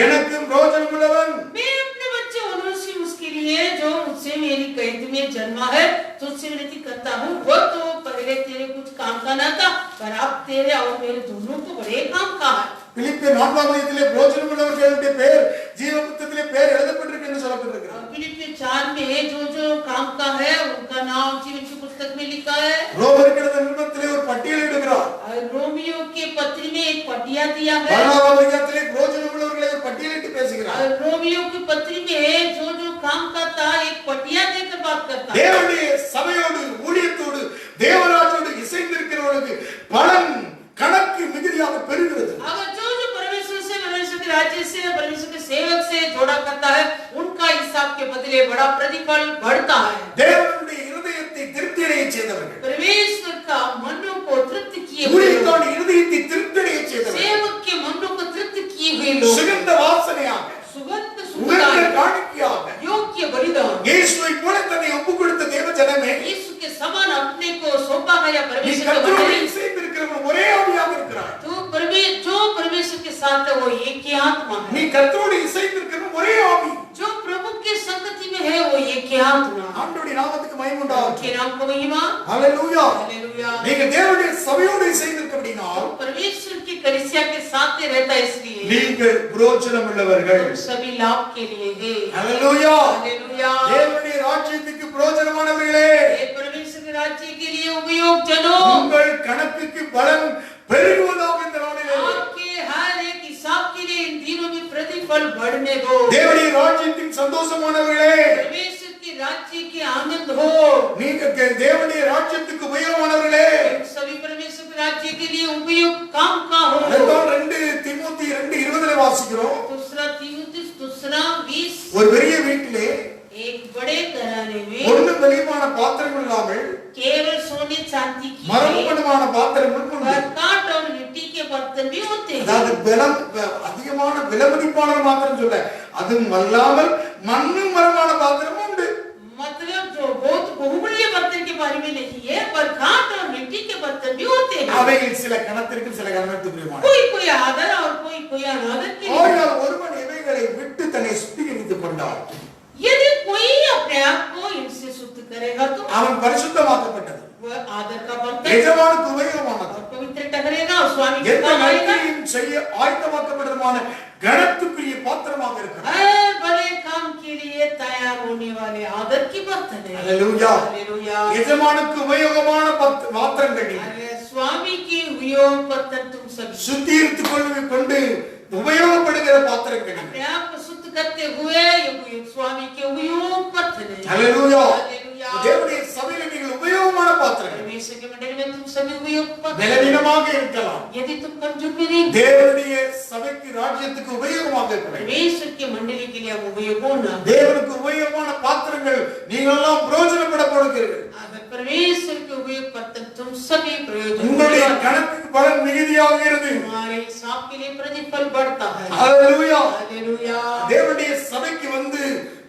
எனக்கும் பிரயோஜனம் உள்ளவன். मैं अपने बच्चे ओनेसिमुस के लिए जो मुझसे मेरी कैद में जन्मा है तुझसे विनती करता हूँ। वो तो पहले तेरे कुछ काम का न था, पर अब तेरे और मेरे दोनों को बड़े काम का है। பிலிப்பியர் 4ஆம் அதிகாரத்திலே பிரயோஜனம் உள்ளவர்களுடைய பெயர் ஜீவபுத்தகத்திலே பெயர் எழுதப்பட்டிருக்கு என்று சொல்லப்பட்டிருக்கிறது. फिलिप्पियर 4 में जो जो काम का है उनका नाम जीवन की पुस्तक में लिखा है। ரோமருக்கு எழுதின நிருபத்திலே ஒரு பட்டியல் இடுகிறார். और रोमियो के पत्री में एक पटिया दिया है। 16ஆம் அதிகாரத்திலே பிரயோஜனம் உள்ளவர்களை ஒரு பட்டியலிட்டு பேசுகிறார். और रोमियो की पत्री में जो जो काम करता एक पटिया देकर बात करता है। தேவனுடைய சபையோடு ஊழியத்தோடு தேவராஜோடு இசைந்திருக்கிறவர்களுக்கு பலன் கணக்கு மிகுதியாக பெருகிறது. अगर जो जो परमेश्वर से परमेश्वर के राज्य से परमेश्वर के सेवक से जोड़ा करता है उनका हिसाब के बदले बड़ा प्रतिफल बढ़ता है। தேவனுடைய இருதயத்தை திருப்தியடைய செய்தவர்கள், परमेश्वर का मनों को तृप्त किए हुए ஊழியத்தோடு இருதயத்தை திருப்தியடைய செய்தவர்கள், सेवक के मनों को तृप्त किए हुए लोग சுகந்த வாசனையாக सुगंध உகந்த सुगंध காணிக்கையாக योग्य बलिदान இயேசுவை போல தன்னை ஒப்புக் கொடுத்த தேவ ஜனமே, यीशु के समान अपने को सौंपा गया நீ परमेश्वर के கர்த்தரோடு मंडली। இசைந்திருக்கிறவன் ஒரே ஆவியாக இருக்கிறாய். तो जो परमेश्वर के साथ है वो एक ही आत्मा நீ है। கர்த்தரோடு இசைந்திருக்கிறவன் ஒரே ஆவி. जो प्रभु के संगति में है वो एक ही आत्मा है। ஆண்டவருடைய நாமத்துக்கு மகிமை உண்டாகட்டும். उनके नाम को महिमा। ஹalleluya. हालेलुया। நீங்க தேவனுடைய சபையோடு இசைந்திருக்கிறபடினால் परमेश्वर की कलीसिया के साथ ही रहता है, इसलिए நீங்கள் பிரயோஜனம் உள்ளவர்கள். हम सभी लाभ के लिए है। ஹalleluya. हालेलुया। தேவனுடைய ராஜ்யத்துக்கு பிரயோஜனமானவர்களே, ये परमेश्वर के राज्य के लिए उपयोग जनों உங்கள் கணக்குக்கு பலன் பெருகுவதாக இந்த நாளிலே आपके हर एक हिसाब के लिए इन दिनों में प्रतिफल प्रतिफल बढ़ने दो। தேவனுடைய ராஜ்யத்தின் சந்தோஷமானவர்களே, परमेश्वर के राज्य के आनंद हो। நீங்கள் தேவனுடைய ராஜ்யத்துக்கு உபயோகமானவர்களே, सभी परमेश्वर के राज्य के लिए उपयुक्त काम का हो। அதான் 2 தீமோத்தி 2:20 வாசிக்கிறோம். दूसरा तीमुथियुस 2:20 ஒரு பெரிய வீட்டிலே एक बड़े घराने में ஒண்ணு வெளிமான பாத்திரங்கள் இல்லாமல் केवल सोने चांदी की மரபணுமான பாத்திரங்கள் உண்டு. काट और मिट्टी के बर्तन भी होते हैं। அதாவது அதிகமான விலைமதிப்பான பாத்திரம் சொல்ல, அதுவும் அல்லாமல் மண்ணு மரமான பாத்திரமும் உண்டு. मतलब जो बहुत बहुमूल्य बर्तन के बारे में नहीं है, पर काट और मिट्टी के बर्तन भी होते हैं। அவைகள் சில கணத்திற்கு சில கணத்திற்குரியமான. कोई कोई आदर और कोई अनादर के लिए। ஆனால் ஒருவன் இவைகளை விட்டு தன்னை சுத்திகரித்துக் கொண்டால் यदि कोई अपने आप को इनसे शुद्ध करेगा तो அவன் பரிசுத்தமாக்கப்பட்டது, वह आदर का बर्तन எஜமானுக்கு உபயோகமானது, और पवित्र ठहरेगा और स्वामी के எந்த काम आएगा। நன்மையும் செய்ய ஆயத்தமாக்கப்பட்டதுமான கணத்துக்குரிய பாத்திரமாக இருக்கிறது. हर भले काम के लिए तैयार होने वाले आदर की बर्तन है। அல்லேலூயா. हालेलुया। எஜமானுக்கு உபயோகமான பாத்திரங்கள் अरे स्वामी की उपयोग बर्तन तुम सभी சுத்திகரித்துக் கொண்டு உபயோகப்படுகிற பாத்திரங்கள். अपने आप को शुद्ध करते हुए ये स्वामी के उपयोग बर्तन है। அல்லேலூயா. हालेलुया। தேவனுடைய சபையில நீங்கள் உபயோகமான பாத்திரங்கள். परमेश्वर के मंडली में तुम सभी उपयोग बर्तन। பலவீனமாக இருக்கலாம், यदि तुम कमजोर भी नहीं, தேவனுடைய சபைக்கு ராஜ்யத்துக்கு உபயோகமாக இருக்கிறது. परमेश्वर की मंडली के लिए उपयोग होना। தேவனுக்கு உபயோகமான பாத்திரங்கள் நீங்கள் எல்லாம் பிரயோஜனப்பட போகிறீர்கள். अगर परमेश्वर के उपयोग बर्तन तुम सभी प्रयोजन உங்களுடைய கணக்குக்கு பலன் மிகுதியாகிறது. हमारे हिसाब के लिए प्रतिफल बढ़ता है। அல்லேலூயா. हालेलुया। தேவனுடைய சபைக்கு வந்து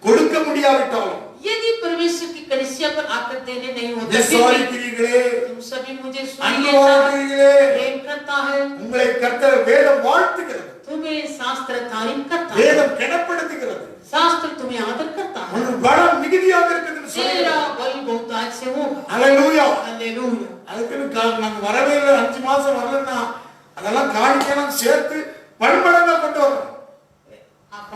கொடுக்க முடியாவிட்டாலும் यदि परमेश्वर की कलीसिया पर आकर देने नहीं होता, விசுவாசிக்கிறீர்களே, तुम सभी मुझे அன்பு सुनिए, வாழ்கிறீர்களே, प्रेम करता है, உங்களை கர்த்தர் வேதம் வாழ்த்துகிறது, तुम्हें शास्त्र तारीफ करता है, வேதம் கனப்படுத்துகிறது, शास्त्र तुम्हें आदर करता है। உன் பலம் மிகுதியாக இருக்குதுன்னு तेरा சொல்லுகிறார். बल बहुत आज से होगा। அல்லேலூயா. हालेलुया। அதுக்குன்னு நாங்க வரவே இல்லை, 5 மாசம் வரலன்னா அதெல்லாம் காணிக்கலாம் சேர்த்து பண்படங்கா கொண்டு வரோம்.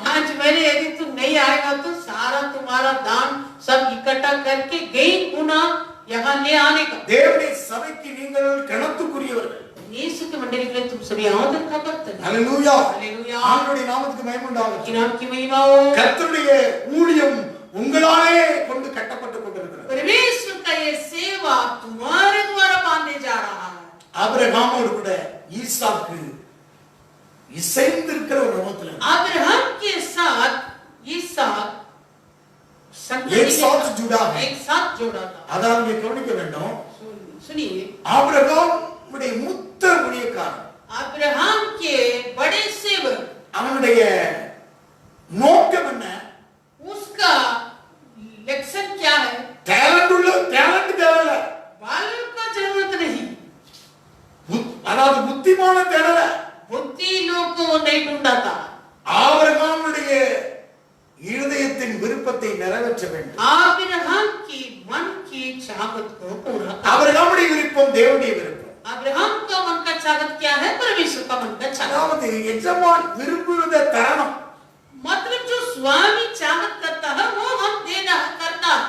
5 महीने यदि तुम नहीं आएगा तो सारा तुम्हारा दान सब इकट्ठा करके गई पुनः यहाँ ले आने का। தேவனுடைய சபைக்கு நீங்கள் கணத்துக்குரியவர்கள். यीशु की मंडली के लिए तुम सभी आदर का बर्तन है। அல்லேலூயா. हालेलुया। ஆண்டவருடைய நாமத்துக்கு மகிமை உண்டாகட்டும். कि नाम की महिमा हो। கர்த்தருடைய ஊழியம் உங்களாலே கொண்டு கட்டப்பட்டு கொண்டிருக்கிறது. परमेश्वर का ये सेवा तुम्हारे द्वारा बांधे जा रहा है। ஆபிரகாமோடு கூட ஈசாக்கு இசைந்திருக்கிற ஒரு ரோமத்துல अब्राहम के साथ इसहाक एक साथ जुड़ा है. एक साथ जोड़ा था। அதாவது நீங்க கவனிக்க வேண்டும், सुनिए, ஆபிரகாமுடைய மூத்த ஊழியக்காரன், अब्राहम के बड़े सेवक, அவனுடைய நோக்கம் என்ன? उसका लक्षण क्या है? டேலண்ட் தேவையில்ல, बालों का जरूरत नहीं, அதாவது புத்திமான தேவையில்ல. बुद्धि लोग को नहीं ढूंढा था। ஆபிரகாமுடைய இருதயத்தின் விருப்பத்தை நிறைவேற்ற வேண்டும். अब्राहम की मन की चाहत को पूरा करना। ஆபிரகாமுடைய விருப்பம் தேவனுடைய விருப்பம். अब्राहम का मन का चाहत क्या है? परमेश्वर का मन का चाहत। அதாவது எஜமான் விரும்புவதை தரணும். मतलब जो स्वामी चाहत करता है वो हम देना करता है।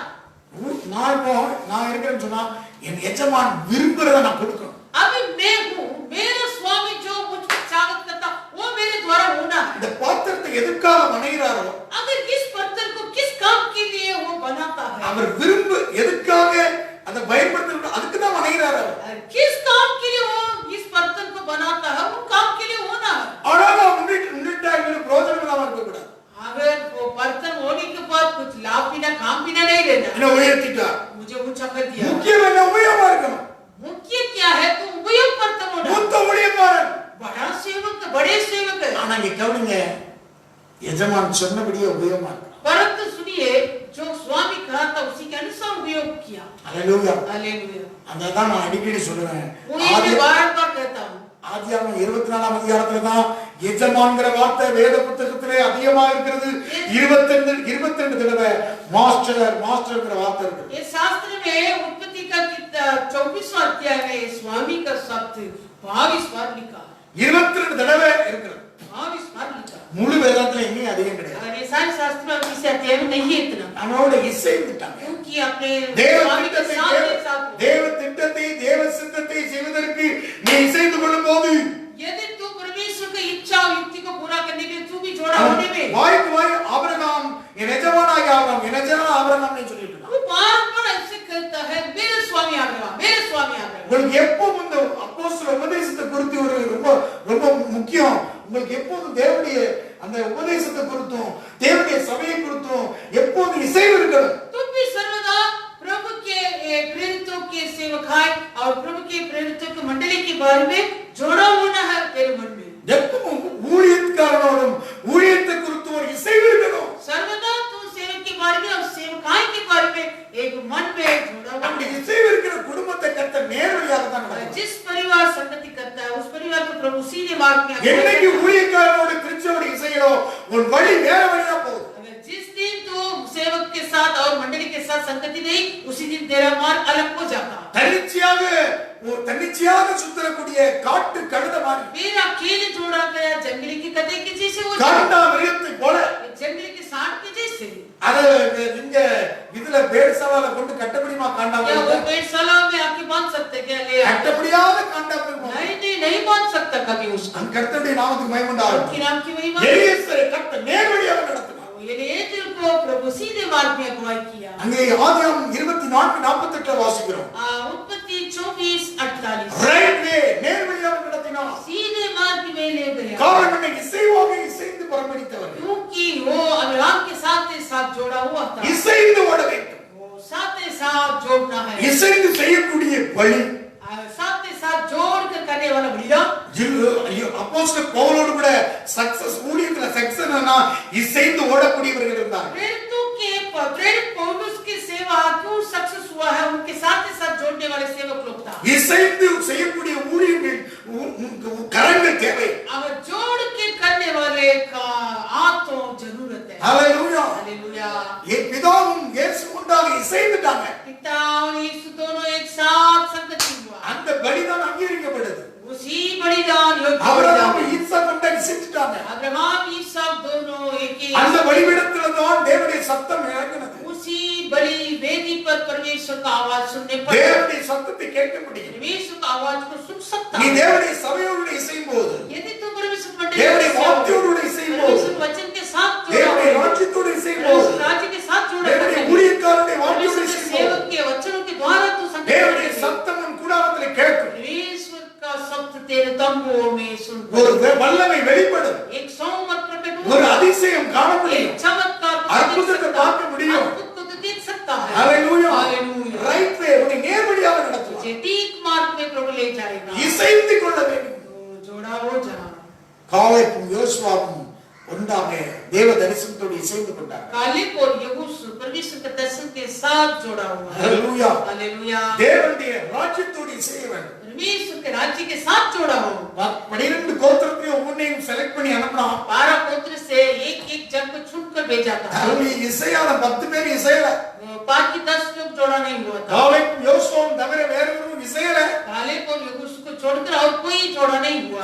நான் இருக்கிறேன்னு சொன்னா என் எஜமான் விரும்புறதை நான் கொடுக்கணும். अभी मैं हूँ, मेरा स्वामी जो मुझको चाहत करता वो मेरे द्वारा होना है। இந்த பாத்திரத்தை எதுக்காக வணைகிறாரோ, अगर इस बर्तन को किस काम के लिए वो बनाता है, அவர் எதுக்காக அதை பயன்படுத்தணும், அதுக்கு தான் வணைகிறாரு. किस काम के लिए वो इस बर्तन को बनाता है, वो काम के लिए होना है। ஆனால் முன்னிட்டா எங்களுக்கு பிரயோஜனம் இல்லாம இருக்கக்கூடாது. अगर वो बर्तन होने के बाद कुछ लाभ बिना काम बिना नहीं लेना। என்ன உயர்த்திட்டா, मुझे ऊंचा कर दिया। முக்கியம் என்ன? உபயோகமா இருக்கணும். मुख्य क्या है? तो उपयोग बर्तन होना। மூத்த ஊழியக்காரன். बड़ा सेवक, बड़े सेवक है। ஆனா இங்க கவனிங்க, எஜமான் சொன்னபடியே உபயோகமா இருக்கணும். परंतु सुनिए, जो स्वामी कहा था उसी के अनुसार उपयोग किया। அல்லேலூயா. हालेलुया। அதான் நான் அடிக்கடி சொல்லுவேன். वही मैं बार-बार कहता हूँ। ஆதியாகமம் 24ஆம் அதிகாரத்துல தான் எஜமான்ங்கிற வார்த்தை வேத புத்தகத்திலே அதிகமா இருக்கிறது. 22 தடவை மாஸ்டர்ங்கிற வார்த்தை இருக்கு. ये शास्त्र में उत्पत्ति का 24वां अध्याय में स्वामी का शब्द 22 बार लिखा। 22 தடவை இருக்கிறது. 22 बार लिखा। முழு வேதத்துல எங்கேயும் அதிகம் கிடையாது. और ये सारे शास्त्र में इस अध्याय में नहीं है इतना, அவனோட இசைந்துட்டாங்க. क्योंकि अपने தேவ स्वामी के साथ एक साथ हो। திட்டத்தை தேவ சித்தத்தை செய்வதற்கு நீ இசைந்து கொள்ளும் போது यदि तू परमेश्वर की इच्छा और युक्ति को पूरा करने के लिए तू भी जोड़ा होने में உங்களுக்கு எப்பவும் இந்த அப்போஸ்தல உபதேசத்தை குறித்து ஒரு ரொம்ப ரொம்ப முக்கியம். உங்களுக்கு எப்போதும் தேவனுடைய அந்த உபதேசத்தை குறித்தும் தேவனுடைய சபையை குறித்தும் எப்போதும் இசைவு இருக்கணும். तुम भी सर्वदा प्रभु के प्रेरितों के सेवकाई और प्रभु के प्रेरितों की मंडली के बारे में जोड़ा होना है तेरे मन में. எப்பவும் ஊழியக்காரனோடும் ஊழியத்தை குறித்து ஒரு இசைவு இருக்கணும். सर्वदा तू सेवक के बारे में और सेवकाई के बारे में एक मन में जोड़ा हुआ அப்படி है. இசைவு இருக்கிற குடும்பத்தை கர்த்தர் நேரடியாக தான் நடத்துவார். जिस परिवार संगति करता है उस परिवार को प्रभु सीधे मार्ग में என்னைக்கு ஊழியக்காரனோடு கிறிஸ்துவோடு இசையோ உன் வழி வேற வழியா போகுது. अगर जिस दिन तू सेवक के साथ और मंडली के साथ संगति नहीं उसी दिन तेरा मार्ग अलग हो जाता. தன்னிச்சையாக சுத்தரக்கூடிய காட்டு கழுத மாதிரி मेरा अकेले जोड़ा गया जंगली की कटे के जैसे हो காண்டா மிருகத்தை போல जंगली के सांड के जैसे. அத இங்க இதுல பேர் சவால கொண்டு கட்டபடிமா காண்டா क्या वो पेटशाला में आके बांध सकते क्या ले கட்டபடியாத காண்டா மிருகம் नहीं बांध सकता कभी उसको. அந்த கர்த்தருடைய நாமத்துக்கு மகிமை உண்டாகட்டும். उनकी नाम की महिमा. எலியேசரை கர்த்தர் நேரடியாக நடத்தினார். एलीएजर को प्रभु सीधे मार्ग में अगुवाई किया. அங்கே ஆதியாகமம் 24:48 வாசிக்கிறோம். उत्पत्ति 24:48 ரைட் வே நேர்வழியாக நடத்தினார். सीधे मार्ग में ले गया. காரணம் என்ன? இசைவாக இசைந்து பரமடித்தவர். क्योंकि वो अब्राहम के साथ जोड़ा हुआ था. இசைந்து ஓட வேண்டும். वो साथ जोड़ना है. இசைந்து செய்யக்கூடிய வழி साथ जोड़कर करने वाला बलिदान. அப்போஸ்தலர் பவுலோடு கூட சக்சஸ் ஊழியத்துல சக்சஸ்னா இசைந்து ஓடக்கூடியவர்கள் இருந்தாங்க. प्रेरित पौलुस की सेवा क्यों सक्सेस हुआ है उनके साथ जोड़ने वाले सेवक लोग था. இசைந்து செய்யக்கூடிய ஊழியர்கள் கரங்கள் தேவை. अब जोड़ के करने वाले का हाथों जरूरत है. Hallelujah hallelujah. ये பிதாவும் இயேசுவும் ஒன்றாக இசைந்துட்டாங்க. पिता और यीशु दोनों एक साथ संगति हुआ. அந்த பலிதான் அங்கீகரிக்கப்பட்டது. उसी बलिदान योग्य ஆபிரகாம் ஈசாக் கொண்டு இசைச்சிட்டாங்க. अब्राहम ईसाक दोनों एक ही. அந்த பலிபீடத்துல தான் தேவனுடைய சத்தம் இறங்கினது. उसी बलि वेदी पर परमेश्वर का आवाज सुनने पर தேவனுடைய சத்தத்தை கேட்க முடியும். परमेश्वर का आवाज को सुन सकता நீ है. தேவனுடைய சபையோடு இசையும்போது यदि तू परमेश्वर मंडली தேவனுடைய के साथ வார்த்தையோடு இசையும்போது परमेश्वर वचन के साथ जुड़ा தேவனுடைய है, ராஜ்யத்தோடு இசையும்போது परमेश्वर राज्य के साथ जुड़ा தேவனுடைய है, ஊழியக்காரனுடைய வார்த்தையோடு परमेश्वर के இசையும்போது सेवक के वचनों के द्वारा तू संगति தேவனுடைய करेगी. சத்தம் உன் கூடாரத்திலே கேட்கும். परमेश्वर का शब्द तेरे तंबुओं में सुन. ஒரு வல்லமை வெளிப்படும். एक सौमत प्रकट ஒரு होगा. அதிசயம் காண முடியும். एक चमत्कार को देख அற்புதத்தை सकता பார்க்க है. முடியும். अद्भुत को तो देख सकता है. ஹalleluya हालेलुया. ரைட் வே உன்னை நேர்வழியாக நடத்துவார். तुझे ठीक मार्ग में प्रभु ले जाएगा. இசைந்து கொள்ள வேண்டும். तो जोड़ा हो जा. காலேபும் யோசுவாவும் ஒன்றாக தேவ தரிசனத்தோடு இசைந்து கொண்டார்கள். कालेब और यहोशू परमेश्वर के दर्शन के साथ जोड़ा हुआ है. ஹalleluya हालेलुया. தேவனுடைய ராஜ்யத்தோடு இசைய வேண்டும். परमेश्वर के राज्य के साथ जोड़ा हो. 12 கோத்திரத்தையும் ஒவ்வொன்றையும் செலக்ட் பண்ணி அனுப்புனா 12 गोत्र से एक जन को चुनकर भेजा था. அதுல இசையாத 10 பேர் இசையல. बाकी 10 लोग जोड़ा नहीं हुआ था. காலேபும் யோசுவாவும் தவிர வேற ஒருவரும் இசையல. कालेब और यहोशू को छोड़कर और कोई जोड़ा नहीं हुआ.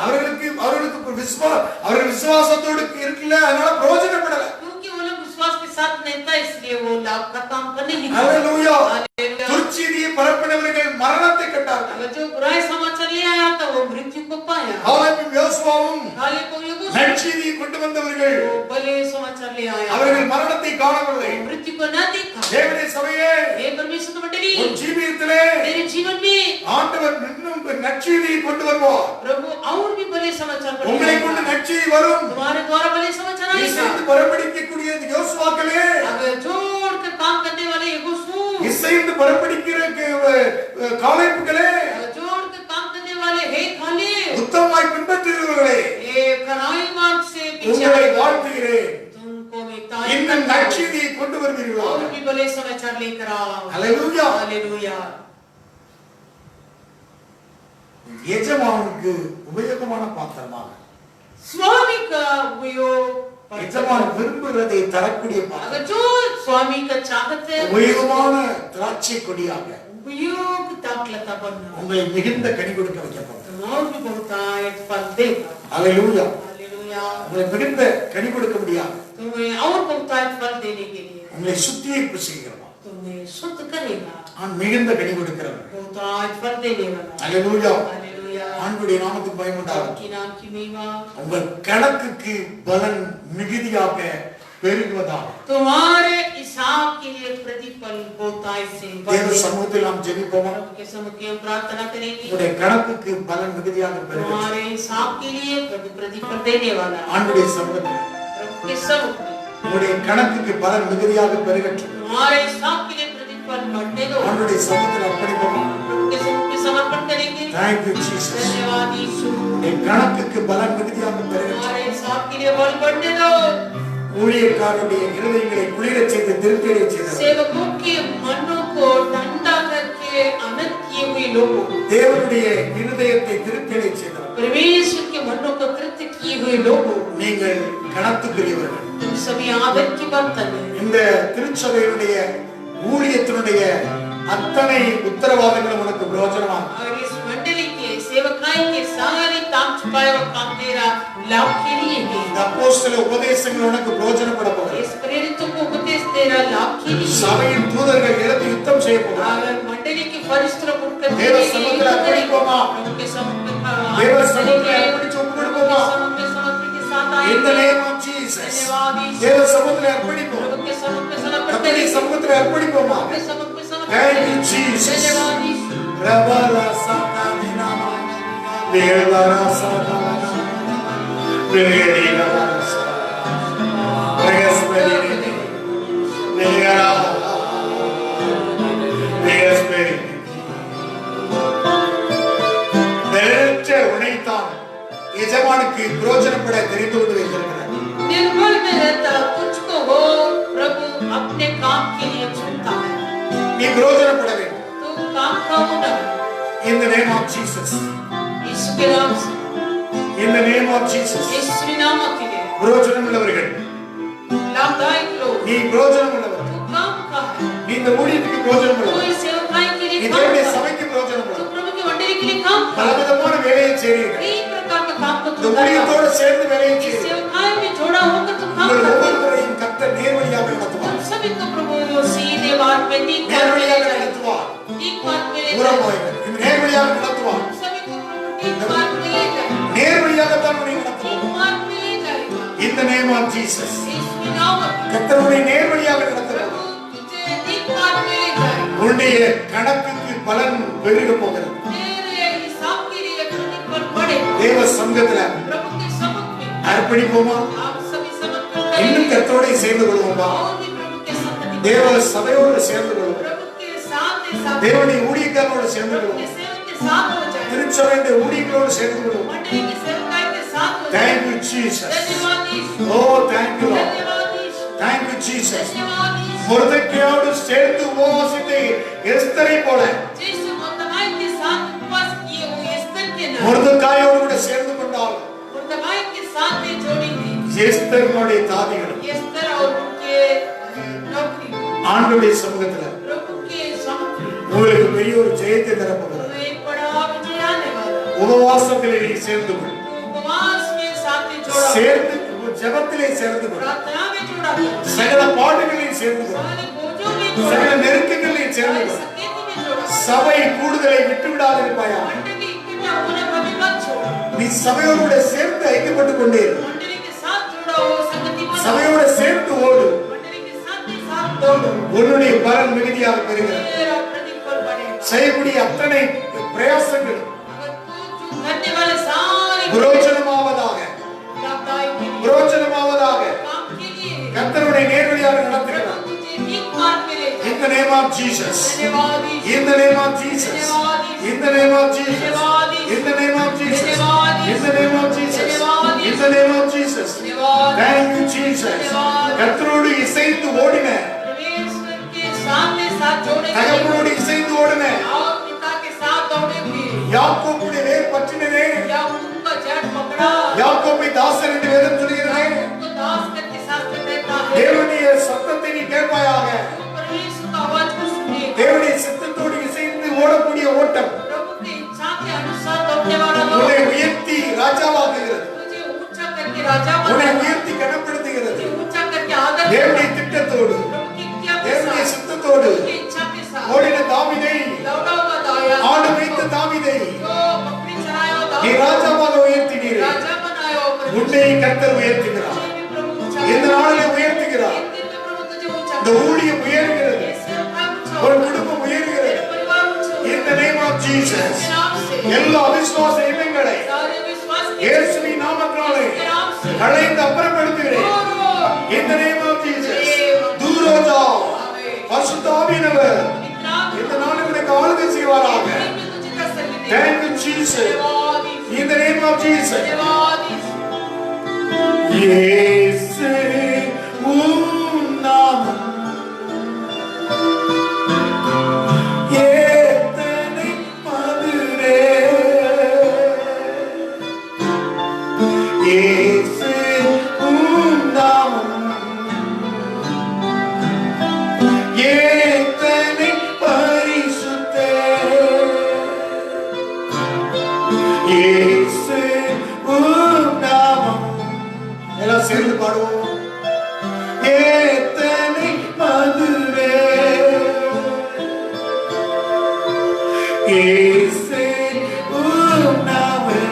அவர்கள் விசுவாசத்தோடு இருக்கல, அதனால பிரயோஜனப்படல. क्योंकि वो लोग विश्वास के साथ नहीं था इसलिए वो लाभ का काम कर नहीं पाए. ஹalleluya हालेलुया. துர்ச்செய்தியை பரப்பினவர்கள் மரணத்தை கண்டார்கள். अगर जो बुराई समाचार ले आया था वो मृत्यु को पाया. காலேபும் யோசுவாவும் कालेब और यहोशू நற்செய்தியை கொண்டு வந்தவர்கள் वो भले समाचार ले आया. அவர்கள் மரணத்தை காணவில்லை. मृत्यु को न देखा. தேவனுடைய சபையே हे परमेश्वर की मंडली உன் ஜீவியத்திலே तेरे जीवन में ஆண்டவர் இன்னும் நற்செய்தியை கொண்டு வருவார். प्रभु और भी भले समाचार உங்களை கொண்டு நற்செய்தி வரும். तुम्हारे द्वारा भले समाचार आएगा. இசைந்து பரப்படிக்கக்கூடிய யோசுவாக்களே अगर जोड़ कर काम करने वाले यहोशू இசைந்து பரப்படிக்கிற காலேபுகளே जोड़ कर काम करने वाले हे कालेब உத்தமமாய் பின்பற்றுகிறவர்களே हे कनाई मार्ग से पीछे உங்களை வாழ்த்துகிறேன். तुमको मैं तारीफ இன்னும் करता हूं. நற்செய்தியை கொண்டு வருவீர்களா? और भी भले समाचार लेकर आओ. ஹalleluya हालेलुया. எஜமானுக்கு உபயோகமான பாத்திரமாக स्वामी का उपयोग எஜமான் விரும்புகிறதை தரக்கூடிய பாத்திரம். अगर जो स्वामी का चाहत है உபயோகமான திராட்சை கொடியாக उपयोग दाखलता बनना உங்களை மிகுந்த கனி கொடுக்க வைக்கப்படும். और भी बहुतायत फल देगा. ஹalleluya हालेलुया. உங்களை மிகுந்த கனி கொடுக்க முடியாது. तुम्हें और बहुतायत फल देने के लिए உங்களை சுத்திகரிப்பு செய்கிறவா. तुम्हें शुद्ध करेगा. நான் மிகுந்த கனி கொடுக்கிறவர். बहुतायत फल देने वाला. ஹalleluya हालेलुया. ஆண்டவருடைய நாமத்துக்கு மகிமை உண்டாகட்டும். आपकी नाम की महिमा. உங்கள் கணக்குக்கு பலன் மிகுதியாக பெருகுவதாக. तुम्हारे हिसाब के लिए प्रतिफल होता है से தேவ சமூகத்தில் நாம் ஜெபிப்போமா? के समुखे हम प्रार्थना करेंगे உடைய கணக்குக்கு பலன் மிகுதியாக பெருகட்டும். तुम्हारे हिसाब के लिए प्रभु प्रतिफल देने वाला है ஆண்டுடைய சமூகத்தில் प्रभु के समुख में உடைய கணக்குக்கு பலன் மிகுதியாக பெருகட்டும். तुम्हारे हिसाब के लिए प्रतिफल बढ़ने दो ஆண்டுடைய சமூகத்தில் அர்ப்பணிப்போமா? प्रभु के समुख में समर्पण करेंगे Thank you Jesus. धन्यवाद यीशु உடைய கணக்குக்கு பலன் மிகுதியாக பெருகட்டும். तुम्हारे हिसाब के लिए बल बढ़ने दो ஊழியக்காரருடைய இருதயங்களை குளிரச் செய்து திருப்தியடையச் செய்தவர். सेवकों के मनों को ठंडा करके अनंत किए हुए लोगों தேவனுடைய இருதயத்தை திருப்தியடையச் செய்தவர். परमेश्वर के मनों को तृप्त किए हुए लोगों நீங்கள் கணத்துக்குரியவர்கள். तुम सभी आदर की बर्तन है இந்த திருச்சபையினுடைய ஊழியத்தினுடைய அத்தனை உத்தரவாதங்களும் உனக்கு பிரயோஜனமாகும். और इस मंडली के सेवकाई के सारे काम छुपाए हुआ काम तेरा लाभ के लिए है இந்த அப்போஸ்தல உபதேசங்கள் உனக்கு பிரயோஜனப்பட போகிறது. इस प्रेरितों को उपदेश तेरा लाभ के लिए சபையின் தூதர்கள் எழுந்து யுத்தம் செய்ய போகிறார்கள். और मंडली के वरिष्ठ उनका தேவ சமூகத்தில் அர்ப்பணிப்போமா? उनके समुख में தேவ சமூகத்தில் அர்ப்பணிச்சு ஒப்பு கொடுப்போமா? समुख में समर्पण के साथ In the आएंगे name of Jesus. धन्यवाद यीशु தேவ சமூகத்தில் அர்ப்பணிப்போம். प्रभु के समुख में समर्पण கர்த்தருடைய करेंगे சமூகத்தில் அர்ப்பணிப்போமா? के समुख में समर्पण Thank you करेंगे Jesus. धन्यवाद यीशु பிரபல சகாதினாமா தேவரா சகாதினா பிரேரிகா பிரேஸ்பெரி நேகரா பிரேஸ்பெரி பெருச்ச உனைத்தான் எஜமானுக்கு பிரயோஜனப்பட தெரிந்து கொண்டு வைத்திருக்கிறார். निर्मल में रहता तुझको हो प्रभु अपने काम के लिए चुनता है நீ பிரயோஜனப்பட வேண்டும். तू काम का होना In the name of Jesus. यीशु के नाम से In the name of Jesus. यीशु नाम के लिए பிரயோஜனம் உள்ளவர்கள். लाभदायक लोग நீ பிரயோஜனம் உள்ளவர். तू काम का है நீ இந்த ஊழியத்துக்கு பிரயோஜனம் तू உள்ளவர். इस सेवकाई के நீ लिए काम தேவனுடைய का है சபைக்கு பிரயோஜனம் तू உள்ளவர். प्रभु की मंडली के लिए काम कर பலவிதமான வேலையை செய்றீர்கள். कई प्रकार का काम को இந்த तू कर ஊழியத்தோடு சேர்ந்து வேலையை इस செய்றீர்கள். सेवकाई में जोड़ा होकर तू काम உங்கள் कर ஒவ்வொருவரையும் கர்த்தர் நேர்வழியாக நடத்துவார். सभी को प्रभु सीधे मार्ग पे ठीक मार्ग पे ले நேர்வழியாக जाए நடத்துவார். ठीक मार्ग पे ले தூரம் जाए போய்கள். இந்த நேர்வழியாக நடத்துவார். सभी को प्रभु ठीक मार्ग पे ले जाए நேர்வழியாகத்தான் உன்னை நடத்துவார். ठीक मार्ग पे ले जाएगा In the name of Jesus. यीशु के नाम में கர்த்தர் உன்னை நேர்வழியாக நடத்துவார். प्रभु तुझे ठीक मार्ग पे ले जाएगा உன்னுடைய கணக்குக்கு பலன் பெருக போகிறது. तेरे हिसाब के लिए प्रतिफल बढ़े தேவ சங்கத்துல प्रभु के समुख में அர்ப்பணிப்போமா? आप सभी समर्पण இன்னும் करेंगे கர்த்தரோட சேர்ந்து கொள்வோமா? और भी प्रभु के संगति में தேவ சபையோடு சேர்ந்து கொள்வோம். प्रभु के साथ தேவனுடைய ஊழியக்காரனோடு சேர்ந்து प्रभु के கொள்வோம். सेवक के साथ हो जाए திருச்சபையுடைய ஊழியர்களோடு சேர்ந்து கொள்வோம். मंडली के सेवकाई के साथ हो जाए Thank you Jesus. धन्यवाद यीशु Oh, thank you Lord. धन्यवाद यीशु Thank you Jesus. धन्यवाद यीशु மொர்தெக்காயோடு சேர்ந்து உபவாசித்த எஸ்தரை போல जैसे मुर्दगाई के साथ उपवास किए हुए एस्तर के नाम மொர்தெக்காயோடு கூட சேர்ந்து கொண்டால் मुर्दगाई के साथ में जोड़ेंगे எஸ்தரினுடைய தாதிகள் एस्तर और उनके नौकरी ஆண்டவருடைய சமூகத்துல प्रभु के समुख உங்களுக்கு பெரிய ஒரு ஜெயத்தை தரப்போகிறார். में एक बड़ा विजय आने वाला உபவாசத்திலே நீ சேர்ந்து கொள். तो उपवास में साथ में जोड़ा சேர்ந்து ஜெபத்திலே சேர்ந்து கொள். प्रार्थना में जोड़ा சகல பாடுகளில் சேர்ந்து கொள். सारे बोझों में சகல जोड़ा நெருக்கங்களில் சேர்ந்து सारे கொள். संकेत में जोड़ा சபை கூடுதலை விட்டு விடாதிருப்பாயா? मंडली इकट्ठा होने कभी मत छोड़ நீ சபையோடு கூட சேர்ந்து ஐக்கியப்பட்டுக் கொண்டே இரு. मंडली के साथ जुड़ा हो संगति में சபையோடு சேர்ந்து ஓடு. मंडली के साथ दौड़ो உன்னுடைய பலன் மிகுதியாக பெறுகிறது. तेरा प्रतिफल बढ़ेगा செய்யக்கூடிய அத்தனை பிரயாசங்கள் अगर तू जो करने वाले सारे புரோஜனமாவதாக लाभदायक के लिए புரோஜனமாவதாக काम के लिए கர்த்தருடைய நேர்வழியாக நடத்துகிறார். प्रभु तुझे ठीक मार्ग में ले In जाए the name of Jesus. धन्यवाद यीशु In the name of Jesus. In the name of Jesus. In the name of Jesus. In the name of Jesus. In the name of Jesus. धन्यवाद Thank you Jesus. கர்த்தரோடு இசைந்து ஓடின परमेश्वर के सामने साथ जोड़े தகப்பனோடு இசைந்து ஓடின और पिता के साथ दौड़े हुए யாக்கோபுடைய வேர் பற்றினதே याकूब का जड़ पकड़ा யாக்கோபை தாசன் என்று வேதம் சொல்கிறது. याकूब को दास करके साथ में रहता है தேவனுடைய சத்தத்தை நீ கேட்பாயாக. तू परमेश्वर का आवाज को सुने தேவனுடைய சித்தத்தோடு இசைந்து ஓடக்கூடிய ஓட்டம் प्रभु की इच्छा के अनुसार दौड़ने वाला உன்னை लोग உயர்த்தி ராஜாவாக்குகிறது. तुझे ऊंचा करके राजा உன்னை बनाएगा உயர்த்தி கனப்படுத்துகிறது. तुझे ऊंचा करके आदर தேவனுடைய करेगा திட்டத்தோடு प्रभु की इच्छा के தேவனுடைய साथ சித்தத்தோடு प्रभु की इच्छा के साथ ஓடின தாவீதை दौड़ा हुआ दाया ஆடு வைத்த தாவீதை जो बकरी चराया हुआ நீ दाऊद ராஜாவாக உயர்த்தினீர். राजा बनाया हुआ உன்னை கர்த்தர் உயர்த்துகிறார். तुझे भी प्रभु ऊंचा இந்த நாளிலே உயர்த்துகிறார். Jesus. के नाम से எல்லா விசுவாச எண்ணங்களை सारे विश्वास के இயேசுவின் நாமத்தினாலே के नाम से களைந்து அப்புறப்படுத்துகிறேன். दूर हो। In the name of Jesus. தூர जाओ. பரிசுத்த ஆவியானவர் இந்த நாளில் உனக்கு ஆளுகை செய்வாராக. Thank you Jesus. In the name of Jesus. இயேசு உம் நாமம் எத்தனை மதுரே. இயேசு உம் நாமம் எத்தனை பரிசுத்தே. இயேசு உம் நாமம் எல்லாம் சேர்ந்து பாடுவோம். எத்தனை மதுரே. இயேசு உம் நாமம்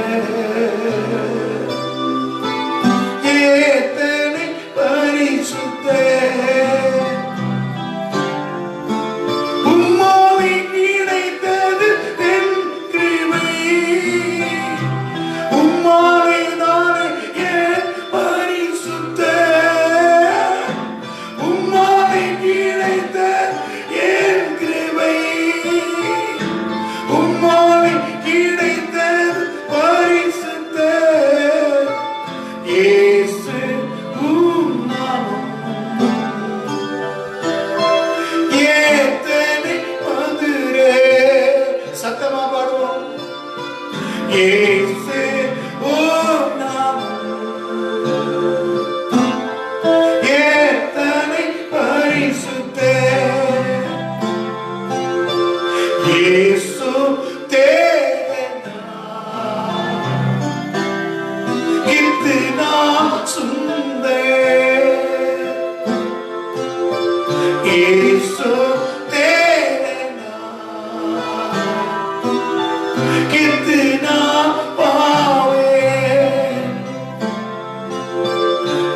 எத்தனை பரிசுத்தே. உம்மாவை கிடைத்தது என் கிருபை. உம்மாவை நானே என் பரிசுத்தே. உம்மாவை கிடைத்தது என் கிருபை. உம்மாவை கிடைத்தது பரிசுத்தே. இயேசு உம் நாமம் எத்தனை மதுரே. சத்தமா பாடுவோம். இயேசு உம் நாமம் எத்தனை பரிசுத்தே. இயேசு तेरे नाम कितना सुंदर. यीशु तेरे नाम कितना पावे.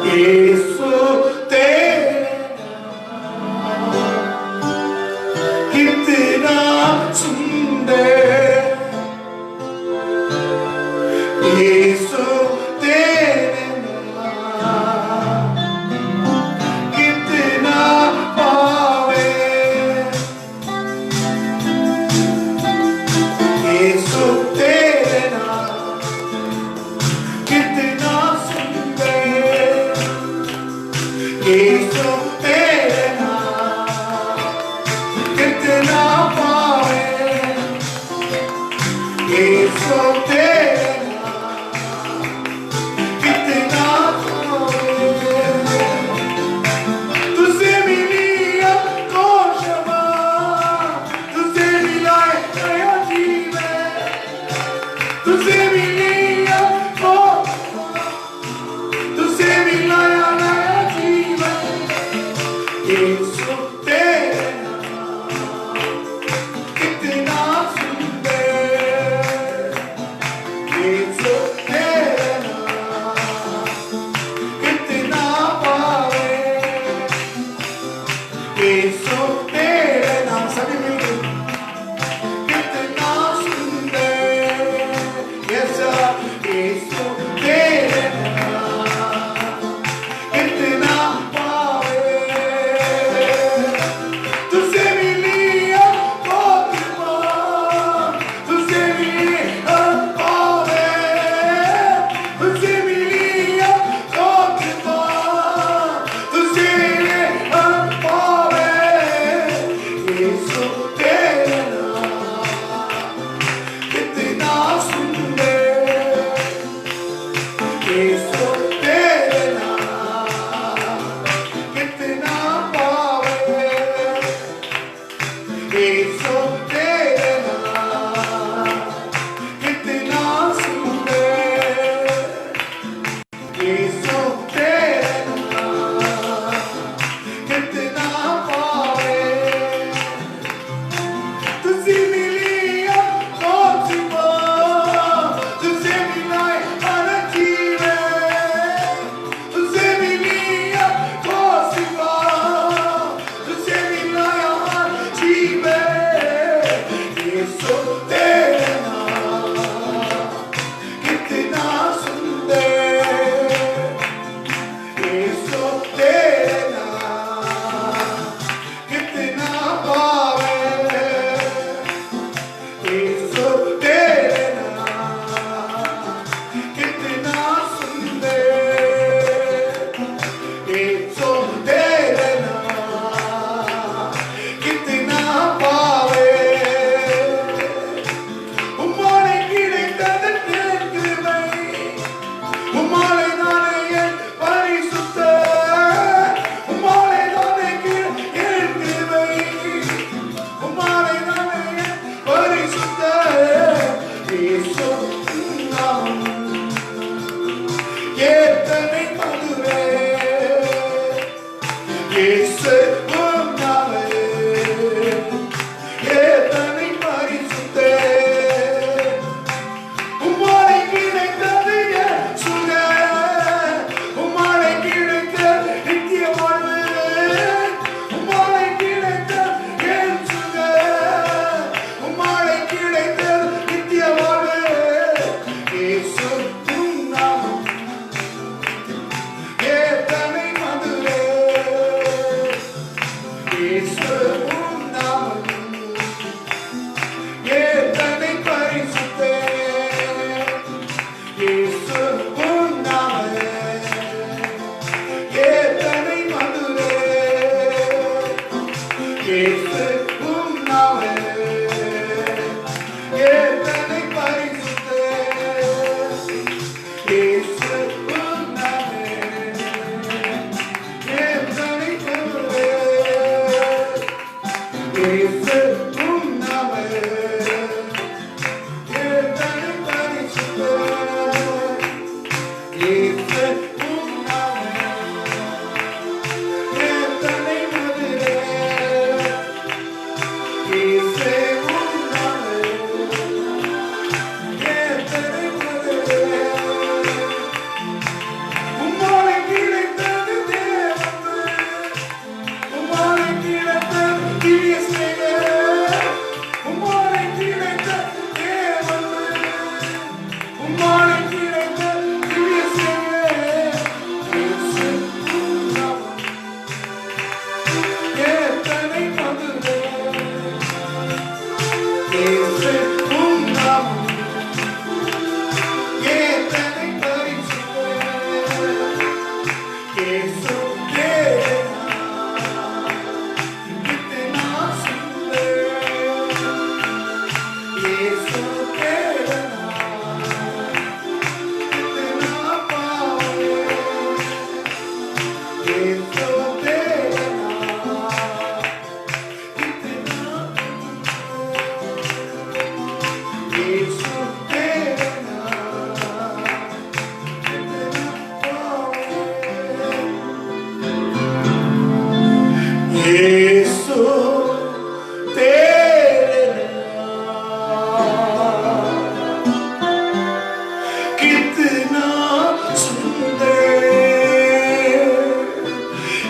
यीशु तेरे नाम कितना सुंदर. यीशु तेरे नाम कितना पावे. यीशु तेरे नाम कितना सुंदर.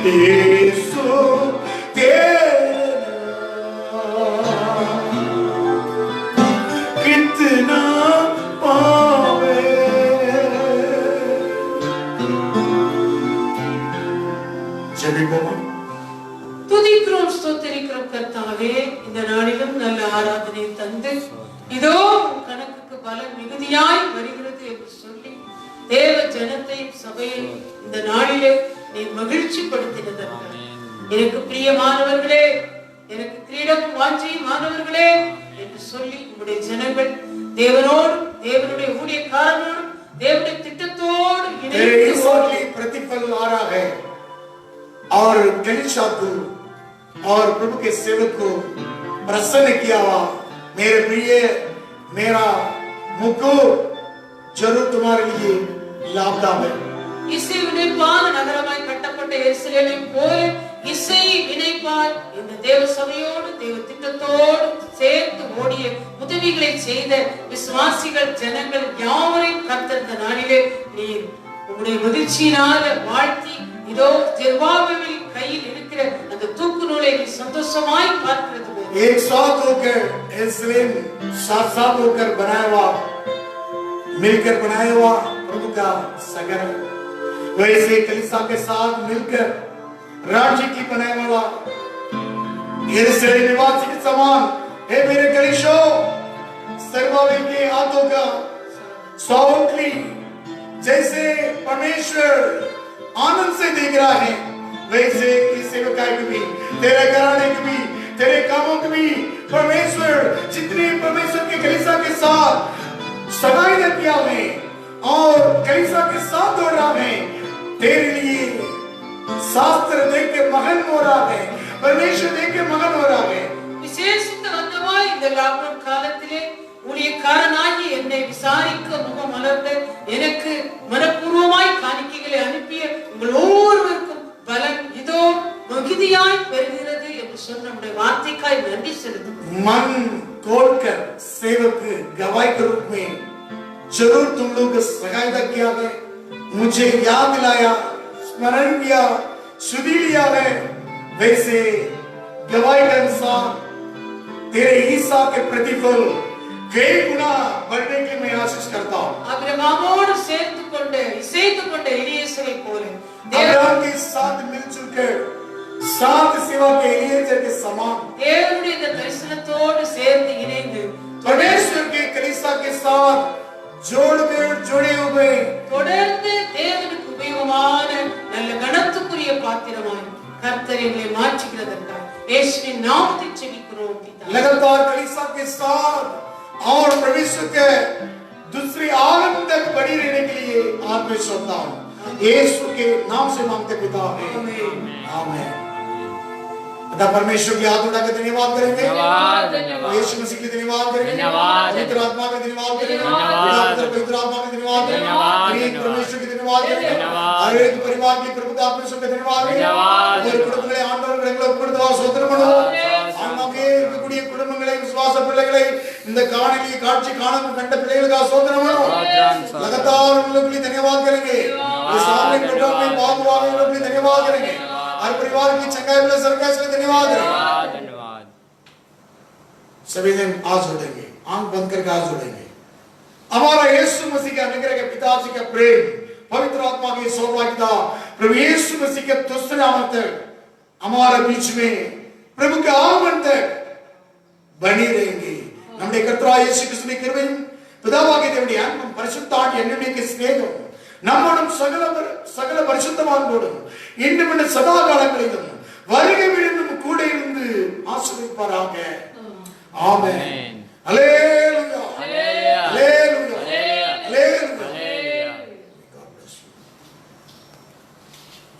यीशु तेरा कितना पावे। ஜெபிப்போமா. துதிக்கிறோம், ஸ்தோத்திரிக்கிறோம் கர்த்தாவே. இந்த நாளிலும் நல்ல ஆராதனை தந்து இதோ உம் கணக்குக்கு பலன் மிகுதியாய் வருகிறது என்று சொல்லி தேவ ஜனத்தை சபையை இந்த நாளிலே நீ மகிழ்ச்சி படுத்தினதற்காக எனக்கு பிரியமானவர்களே, எனக்கு கிரீடமும் வாஞ்சியுமானவர்களே என்று சொல்லி உங்களுடைய ஜனங்கள் தேவனோடு, தேவனுடைய ஊழியக்காரனோடு, தேவனுடைய திட்டத்தோடு इनेंगे प्रतिफल आ रहा है और कलीसिया को और प्रभु के सेवक को प्रसन्न किया हुआ। मेरे प्रिय, मेरा मुकुट जरूर तुम्हारे लिए लाभदायक है। இசை வினைப்பால் நகரமாய் கட்டப்பட்ட எருசலேமை போல இசை வினைப்பால் இந்த தேவ சபையோடு, தேவ திட்டத்தோடு சேர்த்து ஓடிய உதவிகளை செய்த விசுவாசிகள் ஜனங்கள் யாவரையும் கர்த்தர் இந்த நாளிலே நீர் உங்களுடைய மகிழ்ச்சியினால வாழ்த்தி இதோ ஜெருபாபேலின் கையில் இருக்கிற அந்த தூக்கு நூலை நீ சந்தோஷமாய் பார்க்கிறது போல एक साथ होकर यरूशलेम साथ साथ होकर बनाया हुआ, मिलकर बनाया हुआ प्रभु का सगर, वैसे कलीसिया के साथ मिलकर राज्य की बनाया हुआ यरूशलेम निवासी के समान हे मेरे कलीसिया, सर्वावेल के हाथों का स्वागत जैसे परमेश्वर आनंद से देख रहा है, वैसे इस सेवकाई को भी, तेरे घराने को भी, तेरे कामों को भी परमेश्वर जितने परमेश्वर के कलीसिया के साथ सगाई किया है और कलीसिया के साथ दौड़ रहा है, तेरे लिए शास्त्र देख के मगन हो रहा है, परमेश्वर देख के मगन हो रहा है। விசேஷித்த வந்தமாய் இந்த லாக்டவுன் காலத்திலே ஊழியக்காரனாகி என்னை விசாரிக்க முகமலர்ந்த எனக்கு மனப்பூர்வமாய் காணிக்கைகளை அனுப்பிய உங்கள் ஒவ்வொருவருக்கும் பலன் இதோ மிகுதியாய் பெறுகிறது என்று சொன்ன நம்முடைய வார்த்தைக்காய் நன்றி செலுத்துகிறோம்। मन खोलकर सेवक गवाही के रूप में जरूर तुम लोग सहायता किया है, मुझे याद दिलाया, स्मरण किया, सुधी लिया है, वैसे गवाही के अनुसार तेरे ईसा के प्रतिफल कई गुना बढ़ने की मैं आशीष करता हूँ। அபிரகாமோடு சேர்த்து கொண்டு இசைத்து கொண்ட எலியேசரை போல अब्राहम के साथ मिलजुल कर साथ सेवा के एलिएजर के समान தேவனுடைய இந்த தரிசனத்தோடு சேர்ந்து இணைந்து परमेश्वर के कलीसिया के साथ जोड़कर जुड़े हुए தொடர்ந்து தேவனுக்கு உபயோகமான நல்ல கனத்துக்குரிய பாத்திரமாய் கர்த்தர் எங்களை மாற்றுகிறதற்காக இயேசுவின் நாமத்தில் ஜெபிக்கிறோம் பிதாவே। लगातार कलीसिया के साथ और परमेश्वर के दूसरी आनंद तक बनी रहने के लिए आत्मा श्रद्धा हूँ, यीशु के नाम से मांगते पिता है, आमीन। अतः परमेश्वर की हाथ उठाकर धन्यवाद करेंगे, यीशु मसीह के धन्यवाद करेंगे, पवित्र आत्मा का धन्यवाद करेंगे, पवित्र आत्मा का धन्यवाद करेंगे, परमेश्वर की धन्यवाद करेंगे, हर एक परिवार की प्रभुता परमेश्वर का धन्यवाद करेंगे, और कुटुंबங்களை ஆண்டவரே ஒப்புக்கொடுத்து ஸ்தோத்திரம் பண்ணுவோம்। ஆண்டவரே இருக்கக்கூடிய குடும்பங்களை, விசுவாச பிள்ளைகளை, இந்த காணொளி காட்சி காணும் கண்ட பிள்ளைகளுக்கு ஸ்தோத்திரம் பண்ணுவோம்। लगातार उन लोगों के लिए धन्यवाद करेंगे, इस सामने प्रोग्राम में भाग हुआ उन लोगों के लिए धन्यवाद करेंगे, हर परिवार की चंगाई प्लस सरकार से धन्यवाद धन्यवाद। सभी दिन आज जोड़ेंगे, आंख बंद करके आज जोड़ेंगे। हमारा यीशु मसीह के अनुग्रह के पिताजी का प्रेम, पवित्र आत्मा की सौभाग्यता, प्रभु यीशु मसीह के दूसरे आगमन तक हमारे बीच में प्रभु के आगमन तक बनी रहेंगे। நம்முடைய கர்த்தராகிய இயேசு கிறிஸ்துவின் கிருபையும் பிதாவாகிய தேவனுடைய அன்பும் பரிசுத்த ஆவியின் அன்யோன்ய சிநேகமும் நம்மோடும் சகல பரிசுத்தவான்களோடும் இன்றும் இன்னும் சதா காலங்களிலும் வருகை விழுந்தும் கூட இருந்து ஆசீர்வதிப்பாராக. ஆமென். அல்லேலூயா.